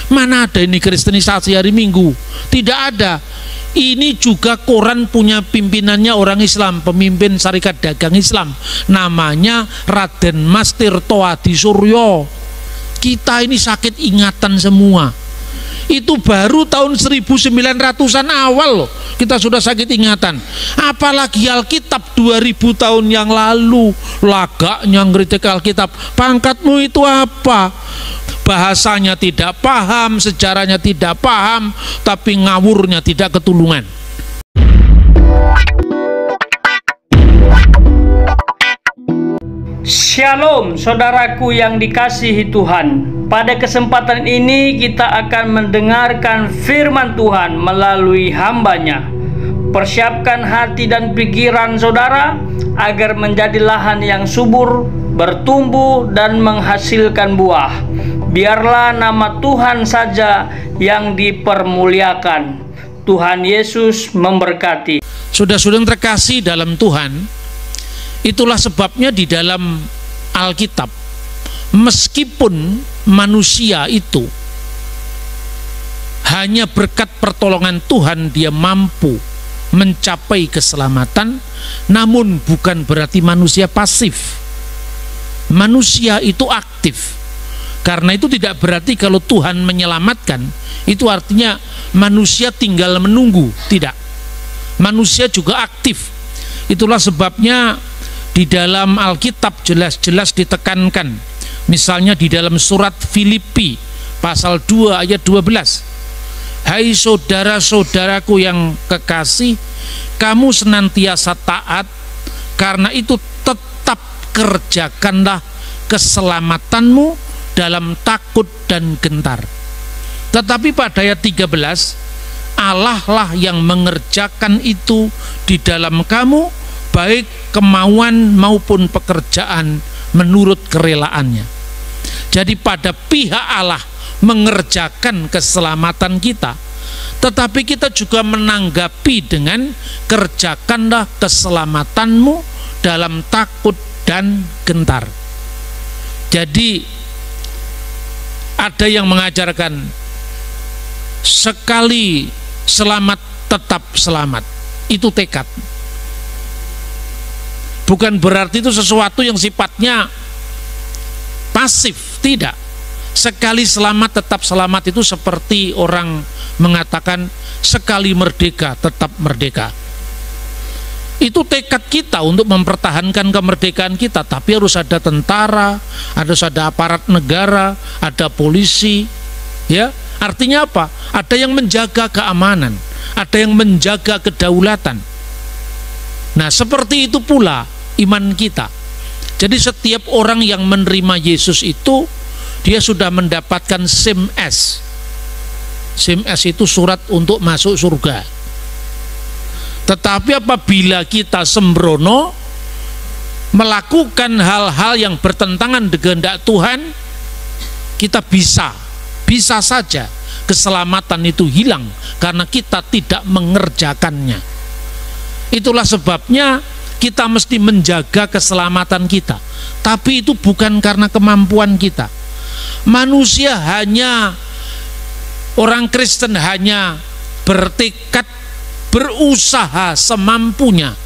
Mana ada ini kristenisasi hari Minggu? Tidak ada. Ini juga koran punya pimpinannya orang Islam, pemimpin Syarikat Dagang Islam, namanya Raden Mas Tirto Adi Suryo. Kita ini sakit ingatan semua. Itu baru tahun 1900-an awal loh, kita sudah sakit ingatan. Apalagi Alkitab 2000 tahun yang lalu, lagaknya ngeritik Alkitab. Pangkatmu itu apa? Bahasanya tidak paham, sejarahnya tidak paham, tapi ngawurnya tidak ketulungan. Shalom saudaraku yang dikasihi Tuhan. Pada kesempatan ini kita akan mendengarkan firman Tuhan melalui hamba-Nya. Persiapkan hati dan pikiran saudara agar menjadi lahan yang subur, bertumbuh dan menghasilkan buah. Biarlah nama Tuhan saja yang dipermuliakan. Tuhan Yesus memberkati. Saudara-saudara yang terkasih dalam Tuhan, itulah sebabnya di dalam Alkitab, meskipun manusia itu hanya berkat pertolongan Tuhan dia mampu mencapai keselamatan, namun bukan berarti manusia pasif. Manusia itu aktif. Karena itu tidak berarti kalau Tuhan menyelamatkan, itu artinya manusia tinggal menunggu. Tidak. Manusia juga aktif. Itulah sebabnya di dalam Alkitab jelas-jelas ditekankan. Misalnya di dalam surat Filipi pasal 2 ayat 12. Hai saudara-saudaraku yang kekasih, kamu senantiasa taat, karena itu tetap kerjakanlah keselamatanmu dalam takut dan gentar. Tetapi pada ayat 13, Allah lah yang mengerjakan itu di dalam kamu, baik kemauan maupun pekerjaan menurut kerelaannya. Jadi pada pihak Allah mengerjakan keselamatan kita, tetapi kita juga menanggapi dengan kerjakanlah keselamatanmu dalam takut dan gentar. Jadi ada yang mengajarkan sekali selamat tetap selamat. Itu tekad. Bukan berarti itu sesuatu yang sifatnya pasif, tidak. Sekali selamat tetap selamat itu seperti orang mengatakan sekali merdeka tetap merdeka. Itu tekad kita untuk mempertahankan kemerdekaan kita, tapi harus ada tentara, harus ada aparat negara, ada polisi, ya. Artinya apa? Ada yang menjaga keamanan, ada yang menjaga kedaulatan. Nah, seperti itu pula iman kita. Jadi setiap orang yang menerima Yesus itu dia sudah mendapatkan SIM S. SIM S itu surat untuk masuk surga. Tetapi apabila kita sembrono melakukan hal-hal yang bertentangan dengan kehendak Tuhan, kita bisa saja keselamatan itu hilang karena kita tidak mengerjakannya. Itulah sebabnya kita mesti menjaga keselamatan kita. Tapi itu bukan karena kemampuan kita. Manusia hanya, orang Kristen hanya bertekad berusaha semampunya,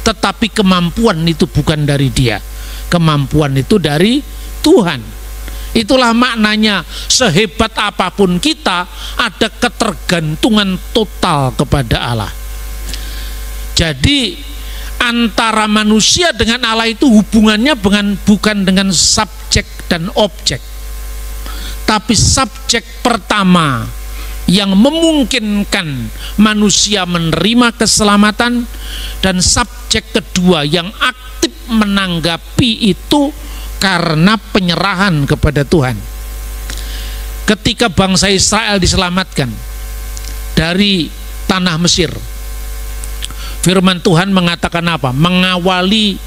tetapi kemampuan itu bukan dari dia, kemampuan itu dari Tuhan. Itulah maknanya sehebat apapun kita, ada ketergantungan total kepada Allah. Jadi antara manusia dengan Allah itu hubungannya bukan dengan subjek dan objek, tapi subjek pertama yang memungkinkan manusia menerima keselamatan, dan subjek kedua yang aktif menanggapi itu karena penyerahan kepada Tuhan. Ketika bangsa Israel diselamatkan dari tanah Mesir, firman Tuhan mengatakan apa? Mengawali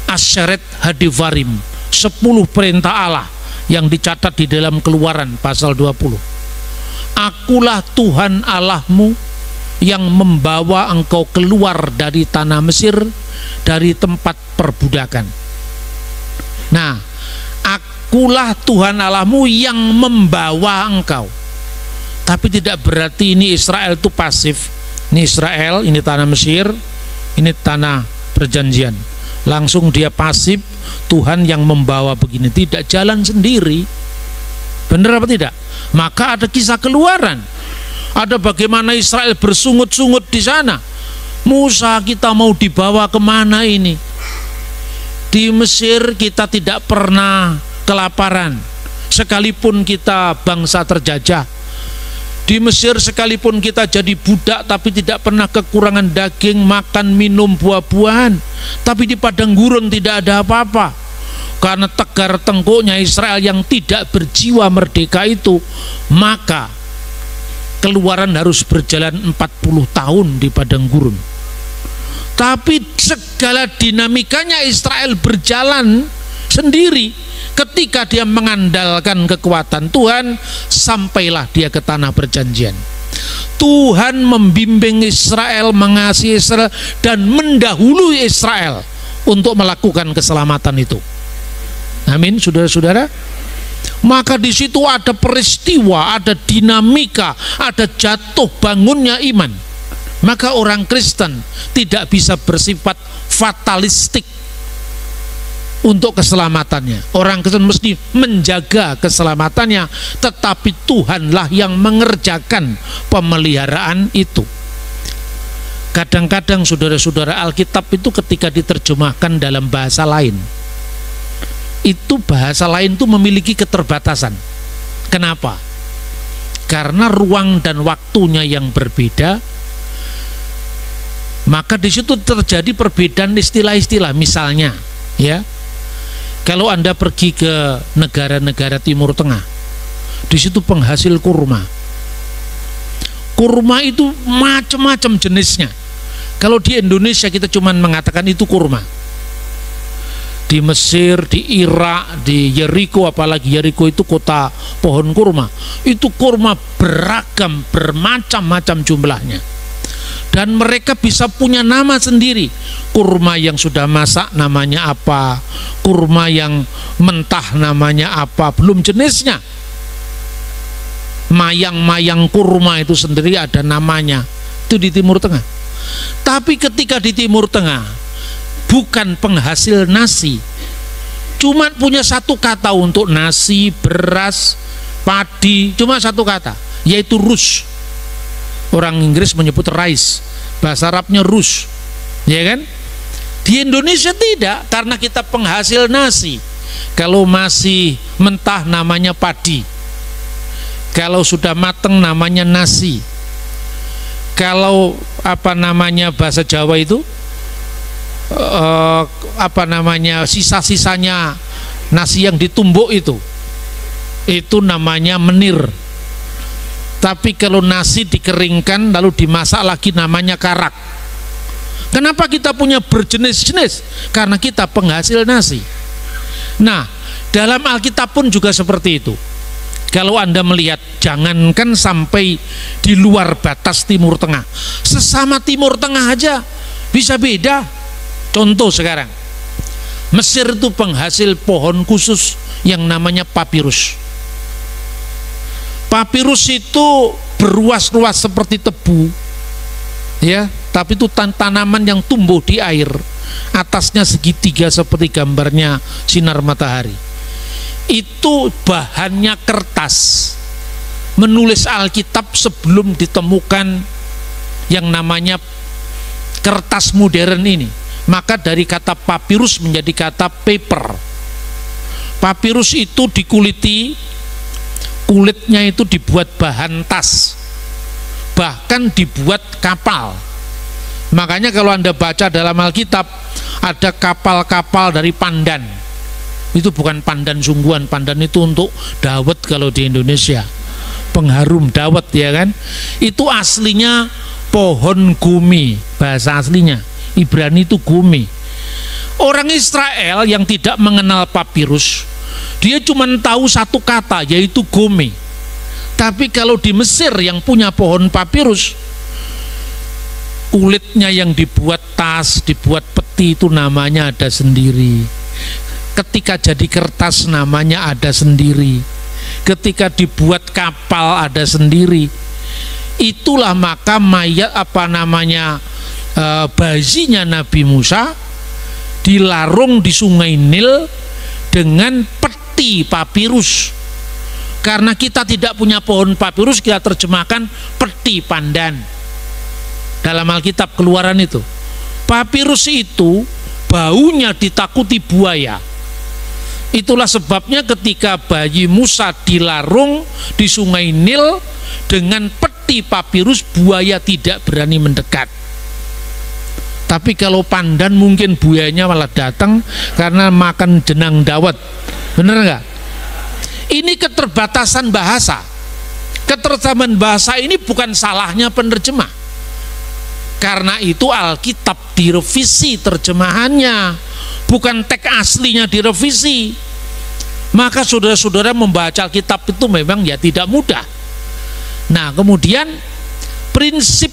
Asyeret Hadivarim, 10 perintah Allah yang dicatat di dalam Keluaran pasal 20. Akulah Tuhan Allahmu yang membawa engkau keluar dari tanah Mesir, dari tempat perbudakan. Nah, akulah Tuhan Allahmu yang membawa engkau. Tapi tidak berarti ini Israel itu pasif. Ini Israel, ini tanah Mesir, ini tanah perjanjian. Langsung dia pasif, Tuhan yang membawa begini, tidak jalan sendiri. Benar apa tidak? Maka ada kisah Keluaran. Ada bagaimana Israel bersungut-sungut di sana. Musa, kita mau dibawa kemana ini? Di Mesir kita tidak pernah kelaparan, sekalipun kita bangsa terjajah. Di Mesir sekalipun kita jadi budak, tapi tidak pernah kekurangan daging, makan, minum, buah-buahan. Tapi di padang gurun tidak ada apa-apa. Karena tegar tengkuknya Israel yang tidak berjiwa merdeka itu, maka Keluaran harus berjalan 40 tahun di padang gurun. Tapi segala dinamikanya Israel berjalan sendiri. Ketika dia mengandalkan kekuatan Tuhan, sampailah dia ke tanah perjanjian. Tuhan membimbing Israel, mengasihi Israel, dan mendahului Israel untuk melakukan keselamatan itu. Amin, saudara-saudara. Maka di situ ada peristiwa, ada dinamika, ada jatuh bangunnya iman. Maka orang Kristen tidak bisa bersifat fatalistik untuk keselamatannya. Orang Kristen mesti menjaga keselamatannya, tetapi Tuhanlah yang mengerjakan pemeliharaan itu. Kadang-kadang saudara-saudara, Alkitab itu ketika diterjemahkan dalam bahasa lain, itu bahasa lain itu memiliki keterbatasan. Kenapa? Karena ruang dan waktunya yang berbeda. Maka di situ terjadi perbedaan istilah-istilah. Misalnya, ya, kalau Anda pergi ke negara-negara Timur Tengah, di situ penghasil kurma. Kurma itu macam-macam jenisnya. Kalau di Indonesia kita cuma mengatakan itu kurma. Di Mesir, di Irak, di Yeriko, apalagi Yeriko itu kota pohon kurma. Itu kurma beragam, bermacam-macam jumlahnya. Dan mereka bisa punya nama sendiri. Kurma yang sudah masak namanya apa, kurma yang mentah namanya apa, belum jenisnya. Mayang-mayang kurma itu sendiri ada namanya. Itu di Timur Tengah. Tapi ketika di Timur Tengah bukan penghasil nasi, cuma punya satu kata untuk nasi, beras, padi, cuma satu kata, yaitu rus. Orang Inggris menyebut rice, bahasa Arabnya rus, ya kan? Di Indonesia tidak, karena kita penghasil nasi. Kalau masih mentah namanya padi, kalau sudah mateng namanya nasi. Kalau apa namanya bahasa Jawa itu, sisa-sisanya nasi yang ditumbuk itu namanya menir. Tapi kalau nasi dikeringkan lalu dimasak lagi namanya karak. Kenapa kita punya berjenis-jenis? Karena kita penghasil nasi. Nah, dalam Alkitab pun juga seperti itu. Kalau Anda melihat, jangankan sampai di luar batas Timur Tengah, sesama Timur Tengah aja bisa beda. Contoh sekarang, Mesir itu penghasil pohon khusus yang namanya papirus. Papirus itu beruas-ruas seperti tebu, ya, tapi itu tanaman yang tumbuh di air, atasnya segitiga seperti gambarnya sinar matahari. Itu bahannya kertas. Menulis Alkitab sebelum ditemukan yang namanya kertas modern ini. Maka dari kata papirus menjadi kata paper. Papirus itu dikuliti, kulitnya itu dibuat bahan tas, bahkan dibuat kapal. Makanya kalau Anda baca dalam Alkitab, ada kapal-kapal dari pandan. Itu bukan pandan sungguhan, pandan itu untuk dawet kalau di Indonesia, pengharum dawet, ya kan? Itu aslinya pohon gumi, bahasa aslinya Ibrani itu gumi. Orang Israel yang tidak mengenal papirus, dia cuma tahu satu kata, yaitu gumi. Tapi kalau di Mesir yang punya pohon papirus, kulitnya yang dibuat tas, dibuat peti, itu namanya ada sendiri. Ketika jadi kertas namanya ada sendiri. ketika dibuat kapal ada sendiri. Itulah maka mayat bayinya Nabi Musa dilarung di sungai Nil dengan peti papirus. Karena kita tidak punya pohon papirus, kita terjemahkan peti pandan. Dalam Alkitab Keluaran itu, papirus itu baunya ditakuti buaya. Itulah sebabnya ketika bayi Musa dilarung di sungai Nil dengan peti papirus, buaya tidak berani mendekat. Tapi kalau pandan mungkin buayanya malah datang karena makan jenang dawet. Bener nggak? Ini keterbatasan bahasa. Keterjemahan bahasa ini bukan salahnya penerjemah. Karena itu Alkitab direvisi terjemahannya, bukan teks aslinya direvisi. Maka saudara-saudara membaca Alkitab itu memang ya tidak mudah. Nah, kemudian prinsip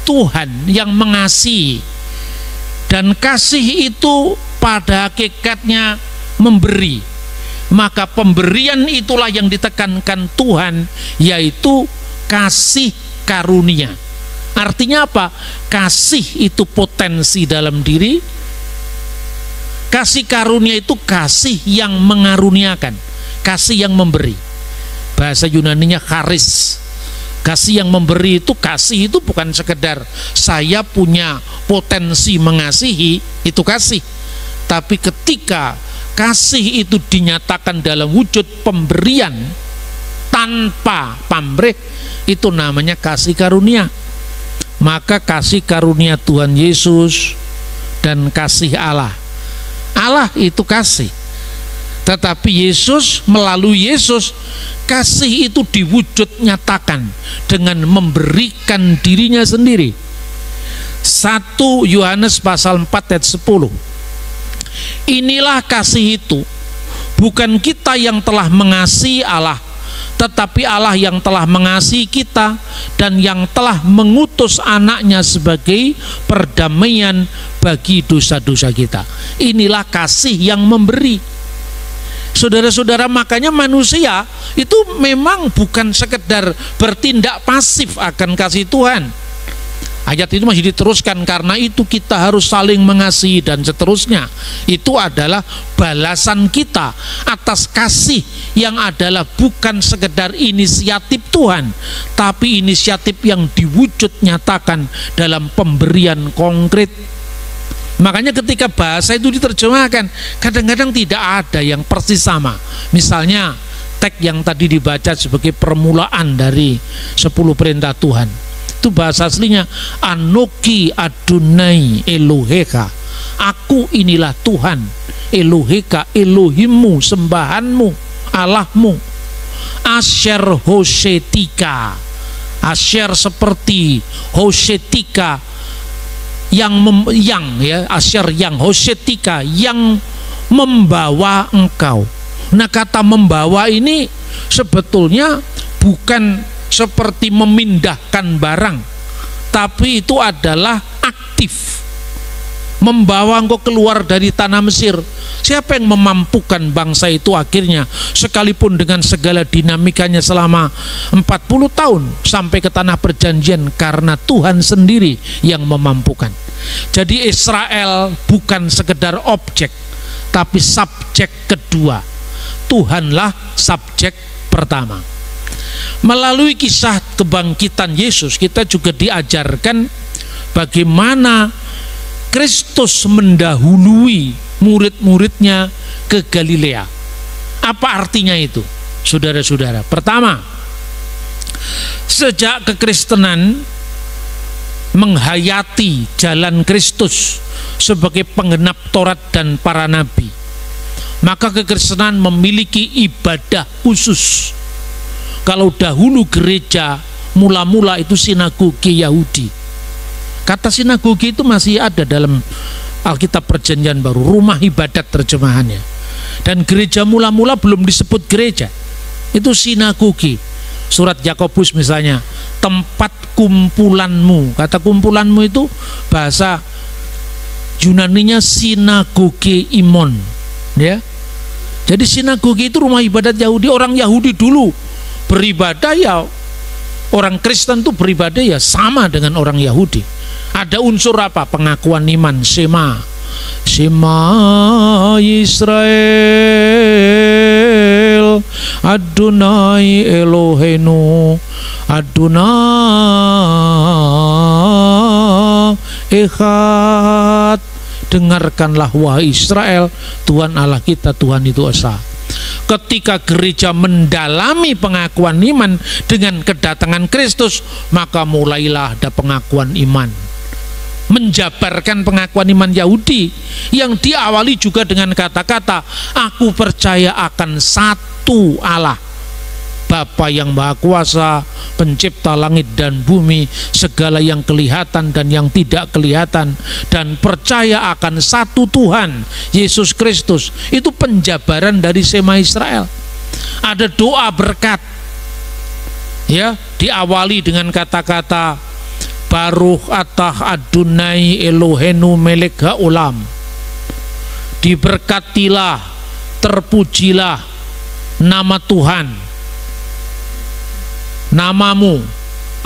Tuhan yang mengasihi, dan kasih itu pada hakikatnya memberi. Maka pemberian itulah yang ditekankan Tuhan, yaitu kasih karunia. Artinya apa? Kasih itu potensi dalam diri. Kasih karunia itu kasih yang mengaruniakan, kasih yang memberi. Bahasa Yunaninya charis. Kasih yang memberi itu, kasih itu bukan sekedar saya punya potensi mengasihi, itu kasih. Tapi ketika kasih itu dinyatakan dalam wujud pemberian tanpa pamrih, itu namanya kasih karunia. Maka kasih karunia Tuhan Yesus dan kasih Allah. Allah itu kasih. Tetapi Yesus, melalui Yesus, kasih itu diwujud nyatakan dengan memberikan dirinya sendiri. 1 Yohanes pasal 4 ayat 10. Inilah kasih itu, bukan kita yang telah mengasihi Allah, tetapi Allah yang telah mengasihi kita dan yang telah mengutus anaknya sebagai perdamaian bagi dosa-dosa kita. Inilah kasih yang memberi. Saudara-saudara, makanya manusia itu memang bukan sekedar bertindak pasif akan kasih Tuhan. Ayat itu masih diteruskan, karena itu kita harus saling mengasihi dan seterusnya. Itu adalah balasan kita atas kasih yang adalah bukan sekedar inisiatif Tuhan, tapi inisiatif yang diwujud nyatakan dalam pemberian konkret. Makanya ketika bahasa itu diterjemahkan, kadang-kadang tidak ada yang persis sama. Misalnya teks yang tadi dibaca sebagai permulaan dari 10 perintah Tuhan, itu bahasa aslinya Anoki Adonai Eloheka, aku inilah Tuhan Eloheka, Elohimmu, sembahanmu, Allahmu. Asher Hosetika, Asher seperti, Hosetika Asher yang, Hosetika yang membawa engkau. Nah, kata membawa ini sebetulnya bukan seperti memindahkan barang, tapi itu adalah aktif. Membawa engkau keluar dari tanah Mesir. Siapa yang memampukan bangsa itu akhirnya, sekalipun dengan segala dinamikanya selama 40 tahun sampai ke tanah perjanjian? Karena Tuhan sendiri yang memampukan. Jadi Israel bukan sekedar objek, tapi subjek kedua. Tuhanlah subjek pertama. Melalui kisah kebangkitan Yesus, kita juga diajarkan bagaimana Kristus mendahului murid-muridnya ke Galilea. Apa artinya itu, saudara-saudara? Pertama, sejak kekristenan menghayati jalan Kristus sebagai penggenap Taurat dan para nabi, maka kekristenan memiliki ibadah khusus. Kalau dahulu gereja mula-mula itu sinagoge Yahudi. Kata sinagoge itu masih ada dalam Alkitab Perjanjian Baru, rumah ibadat terjemahannya. Dan gereja mula-mula belum disebut gereja, itu sinagoge. Surat Yakobus misalnya, tempat kumpulanmu. Kata kumpulanmu itu bahasa Yunaninya sinagoge imon, ya. Jadi sinagoge itu rumah ibadat Yahudi. Orang Yahudi dulu beribadah ya, orang Kristen tuh beribadah ya sama dengan orang Yahudi. Ada unsur apa? Pengakuan iman, Shema. Shema Israel Adonai Elohenu Adonai Echad. Dengarkanlah wahai Israel, Tuhan Allah kita, Tuhan itu esa. Ketika gereja mendalami pengakuan iman dengan kedatangan Kristus, maka mulailah ada pengakuan iman, menjabarkan pengakuan iman Yahudi yang diawali juga dengan kata-kata, aku percaya akan satu Allah, Bapa yang Maha Kuasa, pencipta langit dan bumi, segala yang kelihatan dan yang tidak kelihatan, dan percaya akan satu Tuhan, Yesus Kristus. Itu penjabaran dari Shema Israel. Ada doa berkat, ya, diawali dengan kata-kata Baruch atah Adonai Elohenu melek haolam. Diberkatilah, terpujilah nama Tuhan, namamu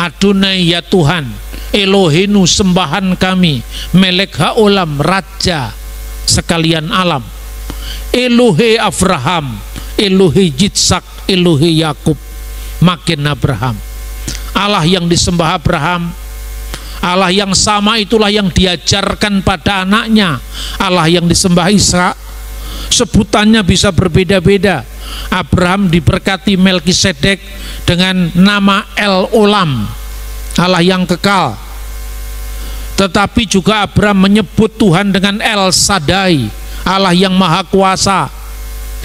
Adonai ya Tuhan, Elohenu sembahan kami, melek haolam raja sekalian alam, Elohe Abraham, Elohe Yitzhak, Elohe Yakub, makin Abraham. Allah yang disembah Abraham, Allah yang sama itulah yang diajarkan pada anaknya. Allah yang disembah Ishak, sebutannya bisa berbeda-beda. Abraham diberkati Melkisedek dengan nama El Olam, Allah yang kekal. Tetapi juga Abraham menyebut Tuhan dengan El Shaddai, Allah yang maha kuasa,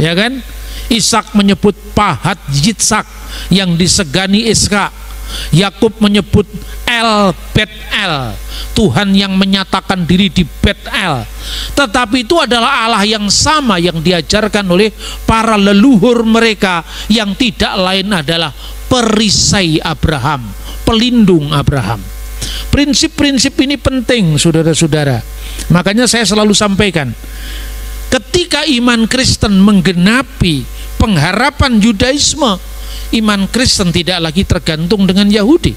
ya kan? Ishak menyebut Pahat Yitzhak yang disegani Ishak. Yakub menyebut El Bet-El, Tuhan yang menyatakan diri di Bet-El. Tetapi itu adalah Allah yang sama yang diajarkan oleh para leluhur mereka, yang tidak lain adalah perisai Abraham, pelindung Abraham. Prinsip-prinsip ini penting, saudara-saudara. Makanya saya selalu sampaikan, ketika iman Kristen menggenapi pengharapan Yudaisme, iman Kristen tidak lagi tergantung dengan Yahudi.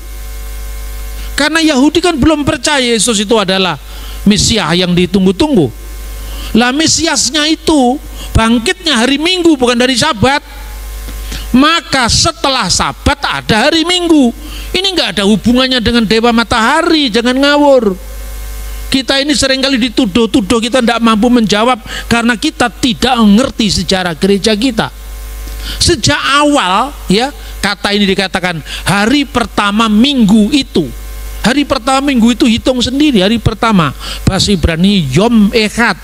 Karena Yahudi kan belum percaya Yesus itu adalah Mesias yang ditunggu-tunggu. Lah Mesiasnya itu bangkitnya hari Minggu, bukan dari Sabat. Maka setelah Sabat ada hari Minggu. Ini nggak ada hubungannya dengan dewa matahari, jangan ngawur. Kita ini seringkali dituduh-tuduh kita tidak mampu menjawab karena kita tidak mengerti sejarah gereja kita. Sejak awal, ya, kata ini dikatakan hari pertama minggu itu. Hari pertama minggu itu hitung sendiri. Hari pertama bahasa Ibrani Yom Echad,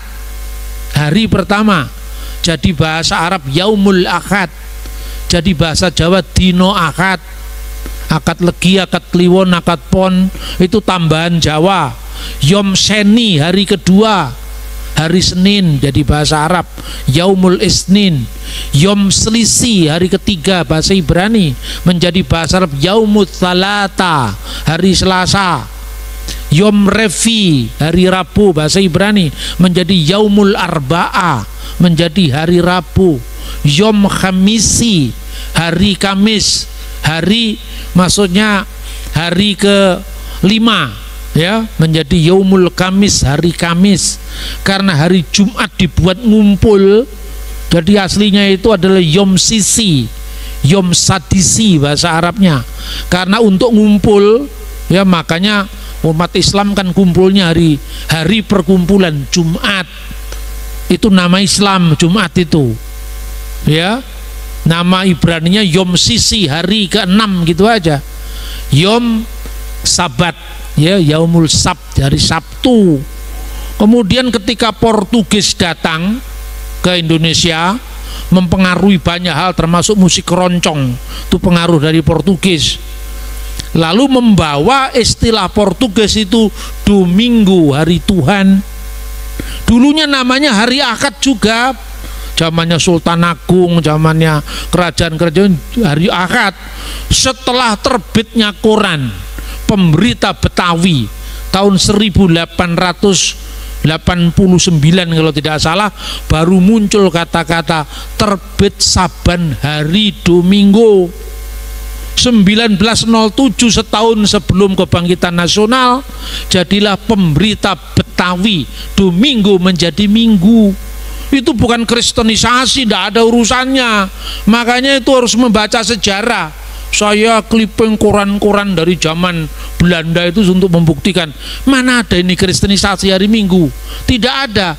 hari pertama. Jadi bahasa Arab Yaumul Ahad, jadi bahasa Jawa Dino Ahad. Akad Legi, akad Kliwon, akad Pon itu tambahan Jawa. Yom Sheni hari kedua, hari Senin, jadi bahasa Arab Yaumul Isnin. Yom Selisi hari ketiga, bahasa Ibrani, menjadi bahasa Arab Yaumut Thalata, hari Selasa. Yom Revi hari Rabu, bahasa Ibrani, menjadi Yaumul Arba'ah, menjadi hari Rabu. Yom Khamisi hari Kamis, hari maksudnya hari ke-5, ya, menjadi Yaumul Kamis, hari Kamis. Karena hari Jumat dibuat ngumpul, jadi aslinya itu adalah Yom Sisi, Yom Sadisi bahasa Arabnya. Karena untuk ngumpul, ya, makanya umat Islam kan kumpulnya hari perkumpulan Jumat. Itu nama Islam Jumat itu, ya. Nama Ibraninya Yom Sisi, hari ke-6 gitu aja. Yom Sabat, ya, Yaumul Sabt, hari Sabtu. Kemudian ketika Portugis datang ke Indonesia, mempengaruhi banyak hal termasuk musik keroncong, itu pengaruh dari Portugis. Lalu membawa istilah Portugis itu Domingo, hari Tuhan. Dulunya namanya hari Akad juga, zamannya Sultan Agung, zamannya kerajaan-kerajaan, hari Akad. Setelah terbitnya koran Pemberita Betawi tahun 1800 89 kalau tidak salah, baru muncul kata-kata terbit saban hari Domingo. 1907, setahun sebelum kebangkitan nasional, jadilah pemberita Betawi Domingo menjadi Minggu. Itu bukan kristenisasi, tidak ada urusannya. Makanya itu harus membaca sejarah. Saya clipping koran-koran dari zaman Belanda itu untuk membuktikan mana ada ini kristenisasi hari Minggu. Tidak ada.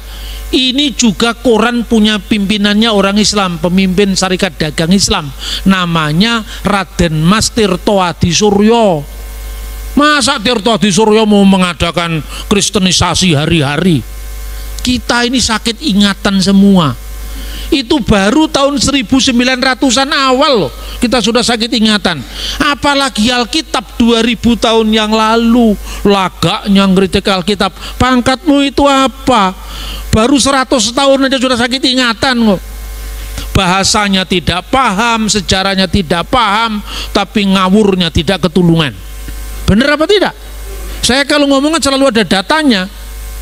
Ini juga koran punya pimpinannya orang Islam, pemimpin Syarikat Dagang Islam, namanya Raden Mas Tirto Adisuryo. Masa Tirto Adisuryo mau mengadakan kristenisasi hari-hari? Kita ini sakit ingatan semua. Itu baru tahun 1900-an awal loh, kita sudah sakit ingatan. Apalagi Alkitab 2000 tahun yang lalu, lagaknya ngeritik Alkitab. Pangkatmu itu apa? Baru 100 tahun aja sudah sakit ingatan kok. Bahasanya tidak paham, sejarahnya tidak paham, tapi ngawurnya tidak ketulungan. Benar apa tidak? Saya kalau ngomongnya selalu ada datanya.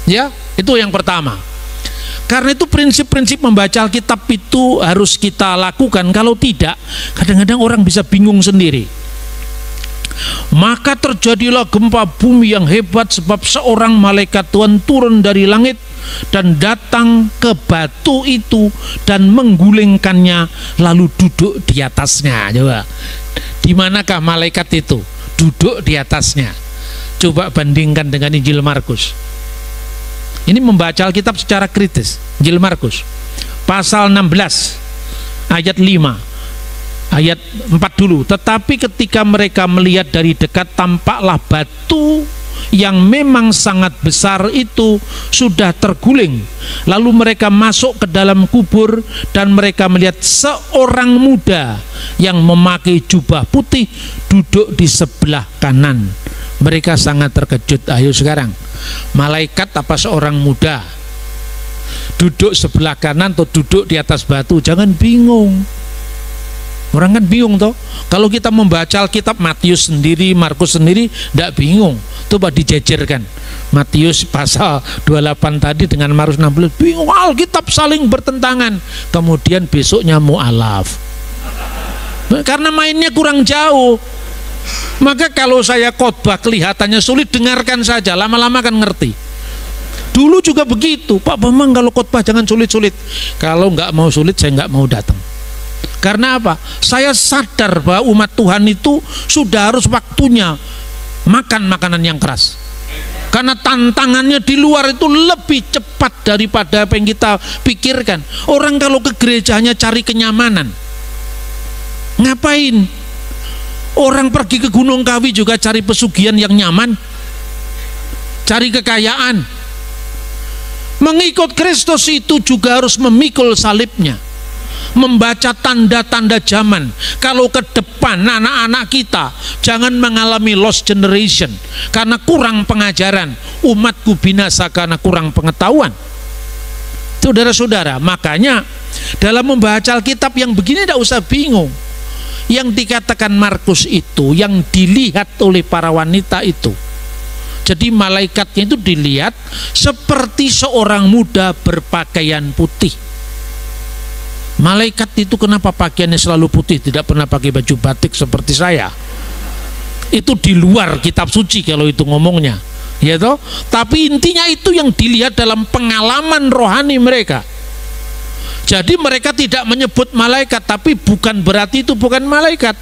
Ya, itu yang pertama. Karena itu prinsip-prinsip membaca Alkitab itu harus kita lakukan. Kalau tidak, kadang-kadang orang bisa bingung sendiri. Maka terjadilah gempa bumi yang hebat, sebab seorang malaikat Tuhan turun dari langit dan datang ke batu itu dan menggulingkannya, lalu duduk di atasnya. Coba, di manakah malaikat itu? Duduk di atasnya. Coba bandingkan dengan Injil Markus. Ini membaca Alkitab secara kritis. Injil Markus pasal 16 ayat 5, ayat 4 dulu. Tetapi ketika mereka melihat dari dekat, tampaklah batu yang memang sangat besar itu sudah terguling. Lalu mereka masuk ke dalam kubur dan mereka melihat seorang muda yang memakai jubah putih duduk di sebelah kanan. Mereka sangat terkejut. Ayo sekarang, malaikat apa seorang muda? Duduk sebelah kanan atau duduk di atas batu? Jangan bingung. Orang kan bingung toh. Kalau kita membaca Alkitab Matius sendiri, Markus sendiri, tidak bingung. Coba dijejerkan. Matius pasal 28 tadi dengan Markus 16, bingung. Alkitab saling bertentangan. Kemudian besoknya mu'alaf. Karena mainnya kurang jauh. Maka kalau saya khotbah kelihatannya sulit, dengarkan saja, lama-lama kan ngerti. Dulu juga begitu, Pak Bambang kalau khotbah jangan sulit-sulit. Kalau nggak mau sulit, saya nggak mau datang. Karena apa? Saya sadar bahwa umat Tuhan itu sudah harus waktunya makan makanan yang keras. Karena tantangannya di luar itu lebih cepat daripada apa yang kita pikirkan. Orang kalau ke gerejanya cari kenyamanan, ngapain? Orang pergi ke Gunung Kawi juga cari pesugihan yang nyaman, cari kekayaan. Mengikut Kristus itu juga harus memikul salibnya, membaca tanda-tanda zaman. Kalau ke depan anak-anak kita jangan mengalami lost generation karena kurang pengajaran, umatku binasa karena kurang pengetahuan. Saudara-saudara, makanya dalam membaca Alkitab yang begini tidak usah bingung. Yang dikatakan Markus itu yang dilihat oleh para wanita itu. Jadi malaikatnya itu dilihat seperti seorang muda berpakaian putih. Malaikat itu kenapa pakaiannya selalu putih, tidak pernah pakai baju batik seperti saya? Itu di luar kitab suci kalau itu ngomongnya, ya toh? Tapi intinya itu yang dilihat dalam pengalaman rohani mereka. Jadi mereka tidak menyebut malaikat, tapi bukan berarti itu bukan malaikat.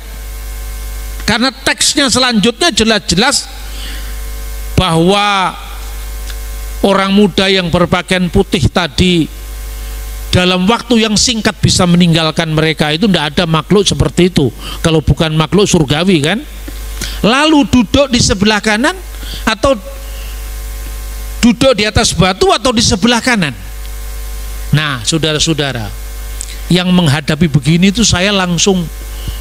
Karena teksnya selanjutnya jelas-jelas bahwa orang muda yang berpakaian putih tadi dalam waktu yang singkat bisa meninggalkan mereka. Itu tidak ada makhluk seperti itu kalau bukan makhluk surgawi kan. Lalu duduk di sebelah kanan atau duduk di atas batu atau di sebelah kanan. Nah, saudara-saudara, yang menghadapi begini itu saya langsung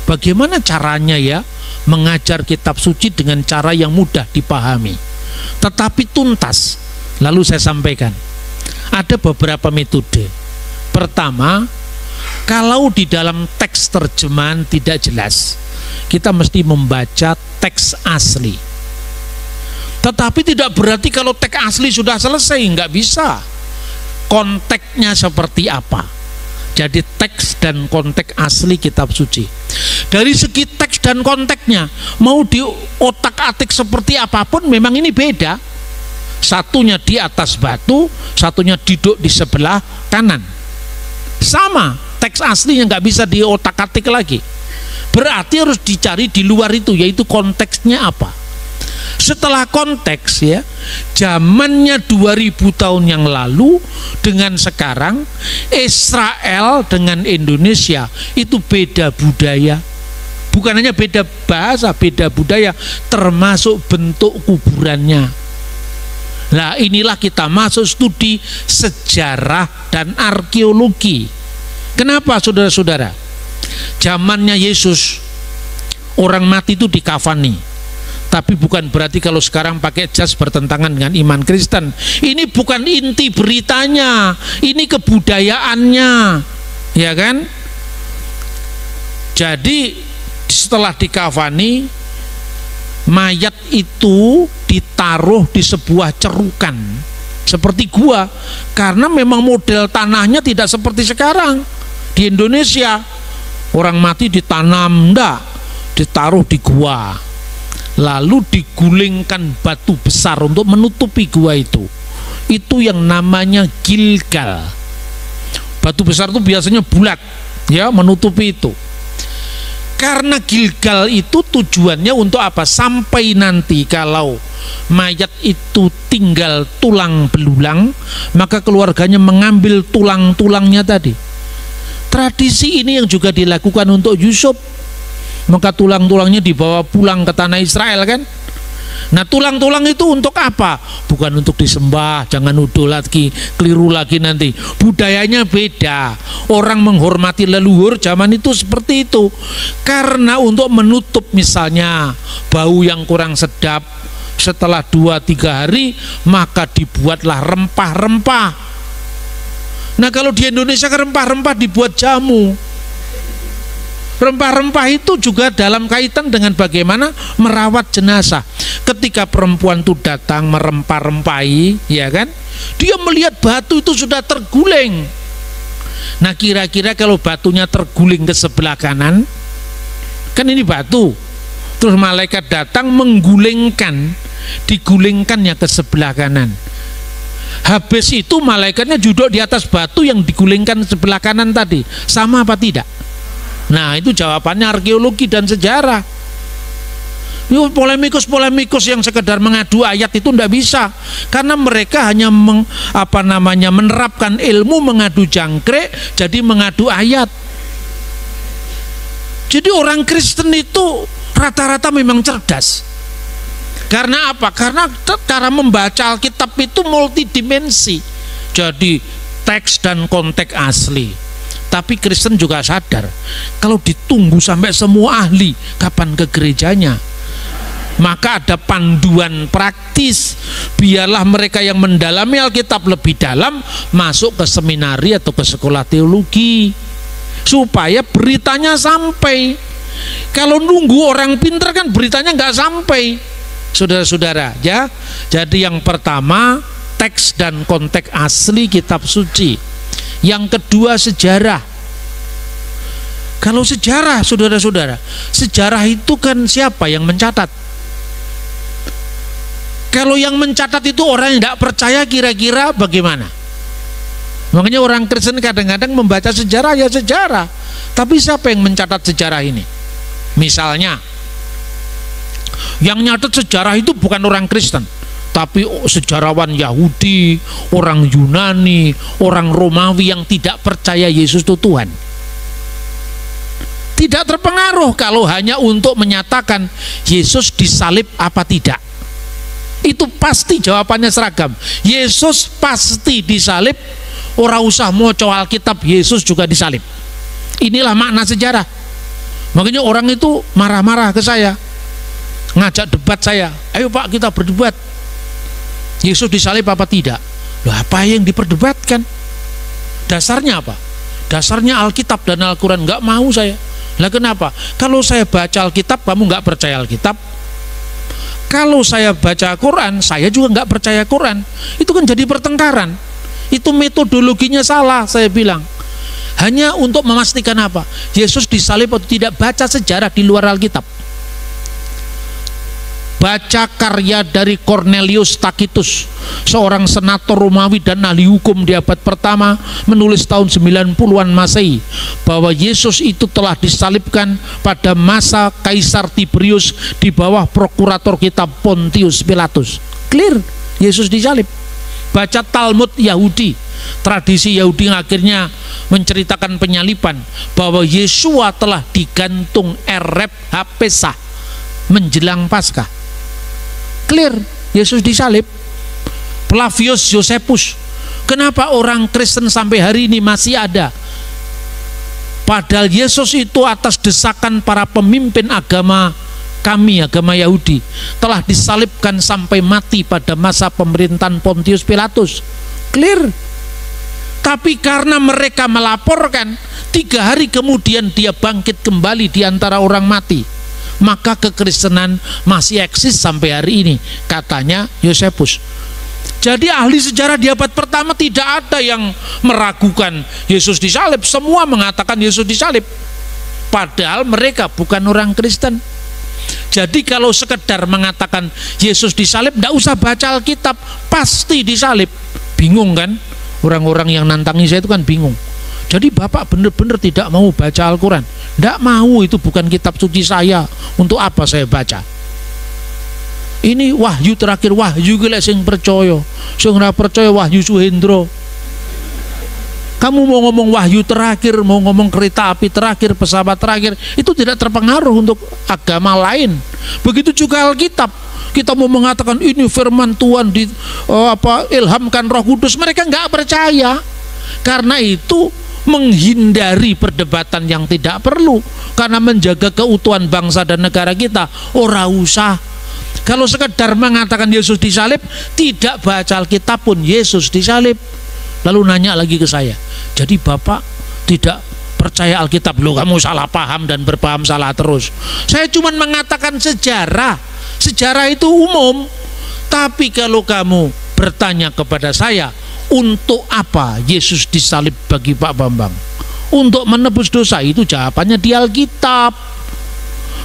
bagaimana caranya ya mengajar kitab suci dengan cara yang mudah dipahami tetapi tuntas. Lalu saya sampaikan ada beberapa metode. Pertama, kalau di dalam teks terjemahan tidak jelas, kita mesti membaca teks asli. Tetapi tidak berarti kalau teks asli sudah selesai, nggak bisa. Konteksnya seperti apa? Jadi teks dan konteks asli kitab suci. Dari segi teks dan konteksnya, mau di otak-atik seperti apapun, memang ini beda. Satunya di atas batu, satunya duduk di sebelah kanan. Sama, teks aslinya nggak bisa di otak-atik lagi. Berarti harus dicari di luar itu, yaitu konteksnya apa. Setelah konteks, ya, zamannya 2000 tahun yang lalu dengan sekarang, Israel dengan Indonesia itu beda budaya. Bukan hanya beda bahasa, beda budaya, termasuk bentuk kuburannya. Nah, inilah kita masuk studi sejarah dan arkeologi. Kenapa, saudara-saudara? Zamannya Yesus, orang mati itu dikafani. Tapi bukan berarti kalau sekarang pakai jas bertentangan dengan iman Kristen. Ini bukan inti beritanya, ini kebudayaannya, ya kan? Jadi setelah dikafani, mayat itu ditaruh di sebuah cerukan seperti gua, karena memang model tanahnya tidak seperti sekarang di Indonesia. Orang mati ditanam, enggak, ditaruh di gua, lalu digulingkan batu besar untuk menutupi gua itu. Itu yang namanya Gilgal. Batu besar itu biasanya bulat, ya, menutupi itu. Karena Gilgal itu tujuannya untuk apa? Sampai nanti kalau mayat itu tinggal tulang belulang, maka keluarganya mengambil tulang-tulangnya tadi. Tradisi ini yang juga dilakukan untuk Yusuf. Maka tulang-tulangnya dibawa pulang ke tanah Israel, kan? Nah, tulang-tulang itu untuk apa? Bukan untuk disembah, jangan nuduh lagi, keliru lagi nanti. Budayanya beda. Orang menghormati leluhur zaman itu seperti itu. Karena untuk menutup misalnya bau yang kurang sedap, setelah 2-3 hari maka dibuatlah rempah-rempah. Nah, kalau di Indonesia rempah-rempah dibuat jamu. Rempah-rempah itu juga dalam kaitan dengan bagaimana merawat jenazah. Ketika perempuan itu datang merempah-rempahi, ya kan, dia melihat batu itu sudah terguling. Nah, kira-kira kalau batunya terguling ke sebelah kanan, kan ini batu, terus malaikat datang menggulingkan, digulingkannya ke sebelah kanan. Habis itu malaikatnya duduk di atas batu yang digulingkan sebelah kanan tadi. Sama apa tidak? Nah, itu jawabannya arkeologi dan sejarah. Polemikus-polemikus yang sekedar mengadu ayat itu tidak bisa, karena mereka hanya menerapkan ilmu mengadu jangkrik, jadi mengadu ayat. Jadi orang Kristen itu rata-rata memang cerdas. Karena apa? Karena cara membaca Alkitab itu multidimensi. Jadi teks dan konteks asli. Tapi Kristen juga sadar, kalau ditunggu sampai semua ahli, kapan ke gerejanya? Maka ada panduan praktis. Biarlah mereka yang mendalami Alkitab lebih dalam masuk ke seminari atau ke sekolah teologi, supaya beritanya sampai. Kalau nunggu orang pintar kan beritanya nggak sampai, saudara-saudara, ya. Jadi yang pertama teks dan konteks asli kitab suci. Yang kedua sejarah. Kalau sejarah, saudara-saudara, sejarah itu kan siapa yang mencatat? Kalau yang mencatat itu orang yang tidak percaya, kira-kira bagaimana? Makanya orang Kristen kadang-kadang membaca sejarah, ya sejarah, tapi siapa yang mencatat sejarah ini? Misalnya yang nyatet sejarah itu bukan orang Kristen, tapi sejarawan Yahudi, orang Yunani, orang Romawi yang tidak percaya Yesus itu Tuhan. Tidak terpengaruh kalau hanya untuk menyatakan Yesus disalib apa tidak. Itu pasti jawabannya seragam. Yesus pasti disalib, ora usah maca Alkitab, Yesus juga disalib. Inilah makna sejarah. Makanya orang itu marah-marah ke saya, ngajak debat saya, ayo Pak kita berdebat, Yesus disalib apa tidak? Loh, apa yang diperdebatkan? Dasarnya apa? Dasarnya Alkitab dan Al-Quran. Nggak mau saya. Lah kenapa? Kalau saya baca Alkitab, kamu nggak percaya Alkitab. Kalau saya baca Quran, saya juga nggak percaya Quran. Itu kan jadi pertengkaran. Itu metodologinya salah, saya bilang. Hanya untuk memastikan apa? Yesus disalib atau tidak, baca sejarah di luar Alkitab. Baca karya dari Cornelius Tacitus, seorang senator Romawi dan ahli hukum di abad pertama, menulis tahun 90-an Masehi bahwa Yesus itu telah disalibkan pada masa Kaisar Tiberius di bawah prokurator kita Pontius Pilatus. Clear, Yesus disalib. Baca Talmud Yahudi, tradisi Yahudi yang akhirnya menceritakan penyaliban, bahwa Yesua telah digantung Ereb Hapesah menjelang Paskah. Clear, Yesus disalib. Flavius Josephus, kenapa orang Kristen sampai hari ini masih ada? Padahal Yesus itu atas desakan para pemimpin agama kami, agama Yahudi, telah disalibkan sampai mati pada masa pemerintahan Pontius Pilatus. Clear. Tapi karena mereka melaporkan, 3 hari kemudian dia bangkit kembali di antara orang mati, maka kekristenan masih eksis sampai hari ini, katanya Josephus. Jadi ahli sejarah di abad pertama tidak ada yang meragukan Yesus disalib, semua mengatakan Yesus disalib, padahal mereka bukan orang Kristen. Jadi kalau sekedar mengatakan Yesus disalib, tidak usah baca Alkitab, pasti disalib. Bingung kan? Orang-orang yang nantangi saya itu kan bingung. Jadi Bapak benar-benar tidak mau baca Al-Quran? Tidak mau, itu bukan kitab suci saya. Untuk apa saya baca? Ini wahyu terakhir, wahyu gila sing percaya. Sing ora percaya wahyu Suhendro. Kamu mau ngomong wahyu terakhir, mau ngomong kereta api terakhir, pesawat terakhir, itu tidak terpengaruh untuk agama lain. Begitu juga Alkitab. Kita mau mengatakan ini firman Tuhan ilhamkan Roh Kudus, mereka nggak percaya. Karena itu menghindari perdebatan yang tidak perlu, karena menjaga keutuhan bangsa dan negara kita. Ora usah. Kalau sekedar mengatakan Yesus disalib, tidak baca Alkitab pun Yesus disalib. Lalu nanya lagi ke saya, jadi Bapak tidak percaya Alkitab? Loh, kamu salah paham dan berpaham salah terus. Saya cuma mengatakan sejarah. Sejarah itu umum. Tapi kalau kamu bertanya kepada saya, untuk apa Yesus disalib bagi Pak Bambang? Untuk menebus dosa, itu jawabannya di Alkitab.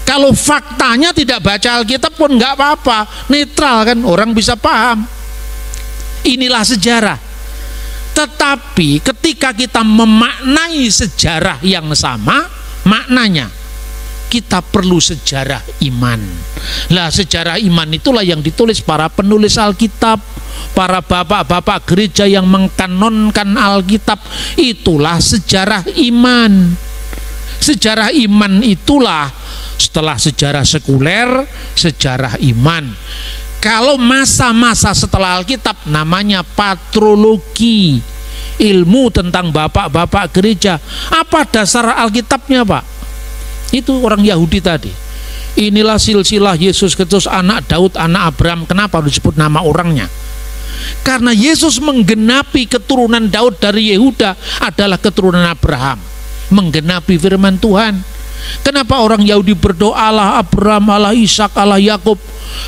Kalau faktanya tidak baca Alkitab pun nggak apa-apa, netral kan, orang bisa paham. Inilah sejarah. Tetapi ketika kita memaknai sejarah yang sama, maknanya kita perlu sejarah iman. Lah, sejarah iman itulah yang ditulis para penulis Alkitab, para bapak-bapak gereja yang mengkanonkan Alkitab. Itulah sejarah iman. Sejarah iman itulah setelah sejarah sekuler, sejarah iman. Kalau masa-masa setelah Alkitab namanya patrologi, ilmu tentang bapak-bapak gereja. Apa dasar Alkitabnya, Pak? Itu orang Yahudi tadi. Inilah silsilah Yesus Kristus, anak Daud, anak Abraham. Kenapa disebut nama orangnya? Karena Yesus menggenapi keturunan Daud dari Yehuda adalah keturunan Abraham, menggenapi firman Tuhan. Kenapa orang Yahudi berdoa Allah Abraham, Allah Ishak, Allah Yakub?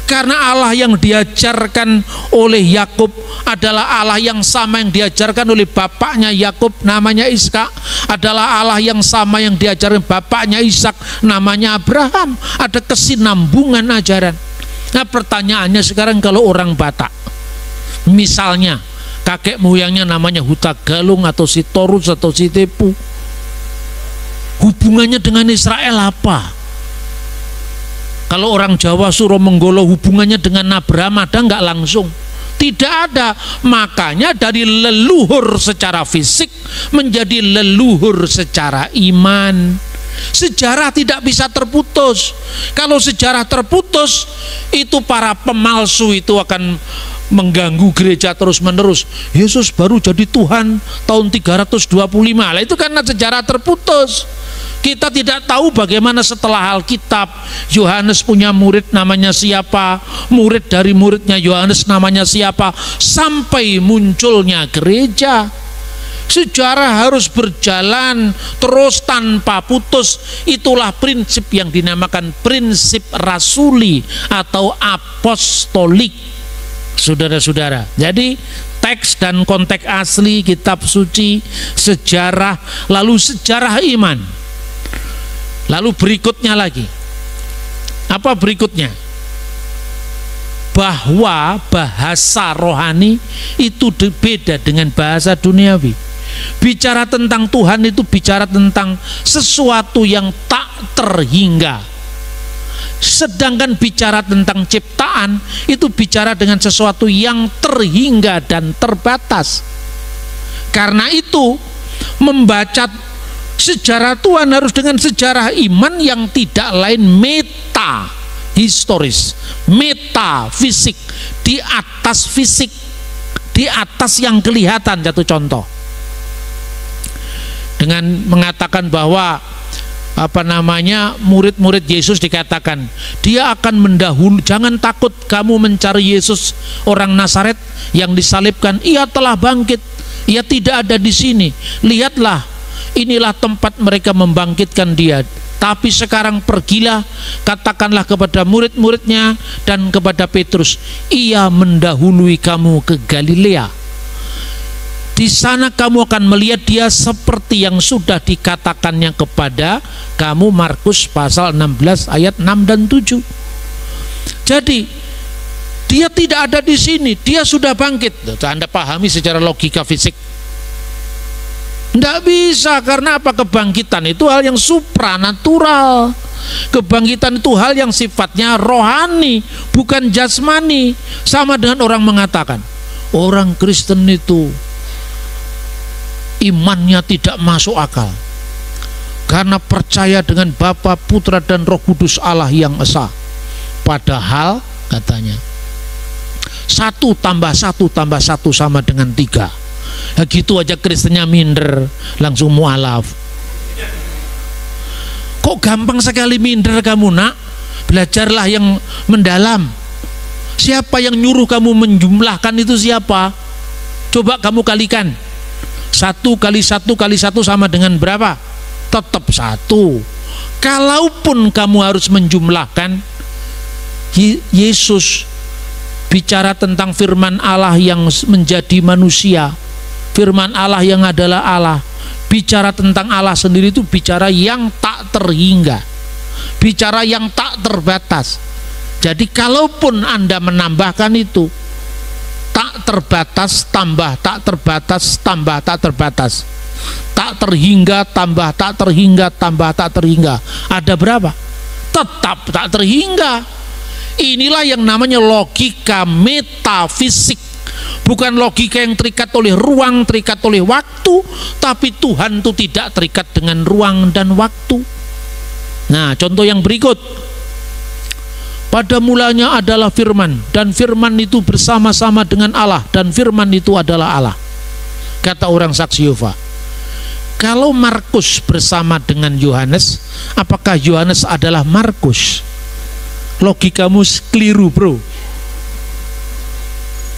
Karena Allah yang diajarkan oleh Yakub adalah Allah yang sama yang diajarkan oleh bapaknya Yakub, namanya Ishak, adalah Allah yang sama yang diajarkan bapaknya Ishak, namanya Abraham. Ada kesinambungan ajaran. Nah, pertanyaannya sekarang, kalau orang Batak misalnya kakek moyangnya namanya Hutagalung atau Sitorus atau Sitepu, hubungannya dengan Israel apa? Kalau orang Jawa Suro Menggolo, hubungannya dengan Abraham ada nggak langsung? Tidak ada. Makanya dari leluhur secara fisik menjadi leluhur secara iman. Sejarah tidak bisa terputus. Kalau sejarah terputus, itu para pemalsu itu akan mengganggu gereja terus menerus. Yesus baru jadi Tuhan tahun 325. Lah, itu karena sejarah terputus. Kita tidak tahu bagaimana setelah Alkitab. Yohanes punya murid namanya siapa, murid dari muridnya Yohanes namanya siapa, sampai munculnya gereja. Sejarah harus berjalan terus tanpa putus. Itulah prinsip yang dinamakan prinsip rasuli atau apostolik, saudara-saudara. Jadi teks dan konteks asli kitab suci, sejarah, lalu sejarah iman. Lalu berikutnya lagi, apa berikutnya? Bahwa bahasa rohani itu beda dengan bahasa duniawi. Bicara tentang Tuhan itu bicara tentang sesuatu yang tak terhingga. Sedangkan bicara tentang ciptaan itu bicara dengan sesuatu yang terhingga dan terbatas. Karena itu membaca sejarah Tuhan harus dengan sejarah iman yang tidak lain meta historis, metafisik, di atas fisik, di atas yang kelihatan. Jatuh contoh dengan mengatakan bahwa murid-murid Yesus dikatakan dia akan mendahului. Jangan takut kamu mencari Yesus orang Nazaret yang disalibkan, ia telah bangkit, ia tidak ada di sini, lihatlah inilah tempat mereka membangkitkan dia. Tapi sekarang pergilah, katakanlah kepada murid-muridnya dan kepada Petrus, ia mendahului kamu ke Galilea. Di sana kamu akan melihat dia seperti yang sudah dikatakannya kepada kamu. Markus pasal 16 ayat 6 dan 7. Jadi dia tidak ada di sini, dia sudah bangkit. Anda pahami secara logika fisik? Tidak bisa, karena apa? Kebangkitan itu hal yang supranatural. Kebangkitan itu hal yang sifatnya rohani, bukan jasmani. Sama dengan orang mengatakan orang Kristen itu imannya tidak masuk akal karena percaya dengan Bapa, Putra dan Roh Kudus Allah yang esa. Padahal katanya 1 tambah 1 tambah 1 sama dengan 3. Ya gitu aja Kristennya minder, langsung mualaf. Kok gampang sekali minder kamu, nak? Belajarlah yang mendalam. Siapa yang nyuruh kamu menjumlahkan itu siapa? Coba kamu kalikan. 1 kali 1 kali 1 sama dengan berapa? Tetap 1. Kalaupun kamu harus menjumlahkan, Yesus bicara tentang firman Allah yang menjadi manusia, firman Allah yang adalah Allah. Bicara tentang Allah sendiri itu bicara yang tak terhingga, bicara yang tak terbatas. Jadi kalaupun Anda menambahkan itu, tak terbatas tambah tak terbatas tambah tak terbatas, tak terhingga tambah tak terhingga tambah tak terhingga, ada berapa? Tetap tak terhingga. Inilah yang namanya logika metafisik, bukan logika yang terikat oleh ruang, terikat oleh waktu. Tapi Tuhan itu tidak terikat dengan ruang dan waktu. Nah, contoh yang berikut, pada mulanya adalah firman, dan firman itu bersama-sama dengan Allah, dan firman itu adalah Allah, kata orang saksi Yehova. Kalau Markus bersama dengan Yohanes, apakah Yohanes adalah Markus? Logikamu keliru, bro.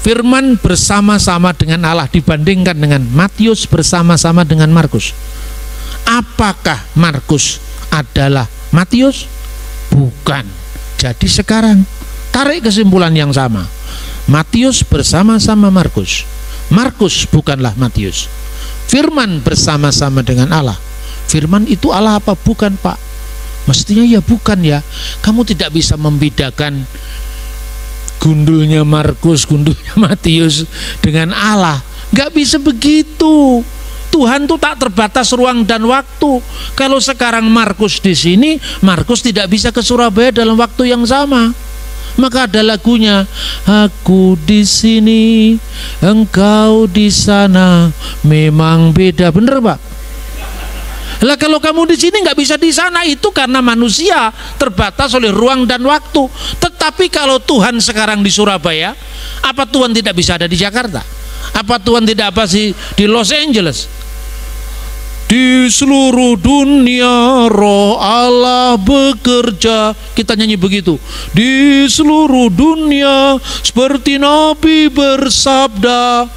Firman bersama-sama dengan Allah dibandingkan dengan Matius bersama-sama dengan Markus. Apakah Markus adalah Matius? Bukan. Jadi sekarang tarik kesimpulan yang sama. Matius bersama-sama Markus. Markus bukanlah Matius. Firman bersama-sama dengan Allah. Firman itu Allah apa bukan, Pak? Mestinya ya bukan ya. Kamu tidak bisa membedakan gundulnya Markus, gundulnya Matius dengan Allah. Gak bisa begitu. Tuhan tuh tak terbatas ruang dan waktu. Kalau sekarang Markus di sini, Markus tidak bisa ke Surabaya dalam waktu yang sama. Maka ada lagunya, aku di sini, engkau di sana, memang beda. Bener, Pak? Lah kalau kamu di sini nggak bisa di sana, itu karena manusia terbatas oleh ruang dan waktu. Tetapi kalau Tuhan sekarang di Surabaya, apa Tuhan tidak bisa ada di Jakarta? Apa Tuhan tidak apa sih di Los Angeles? Di seluruh dunia roh Allah bekerja. Kita nyanyi begitu. Di seluruh dunia seperti Nabi bersabda.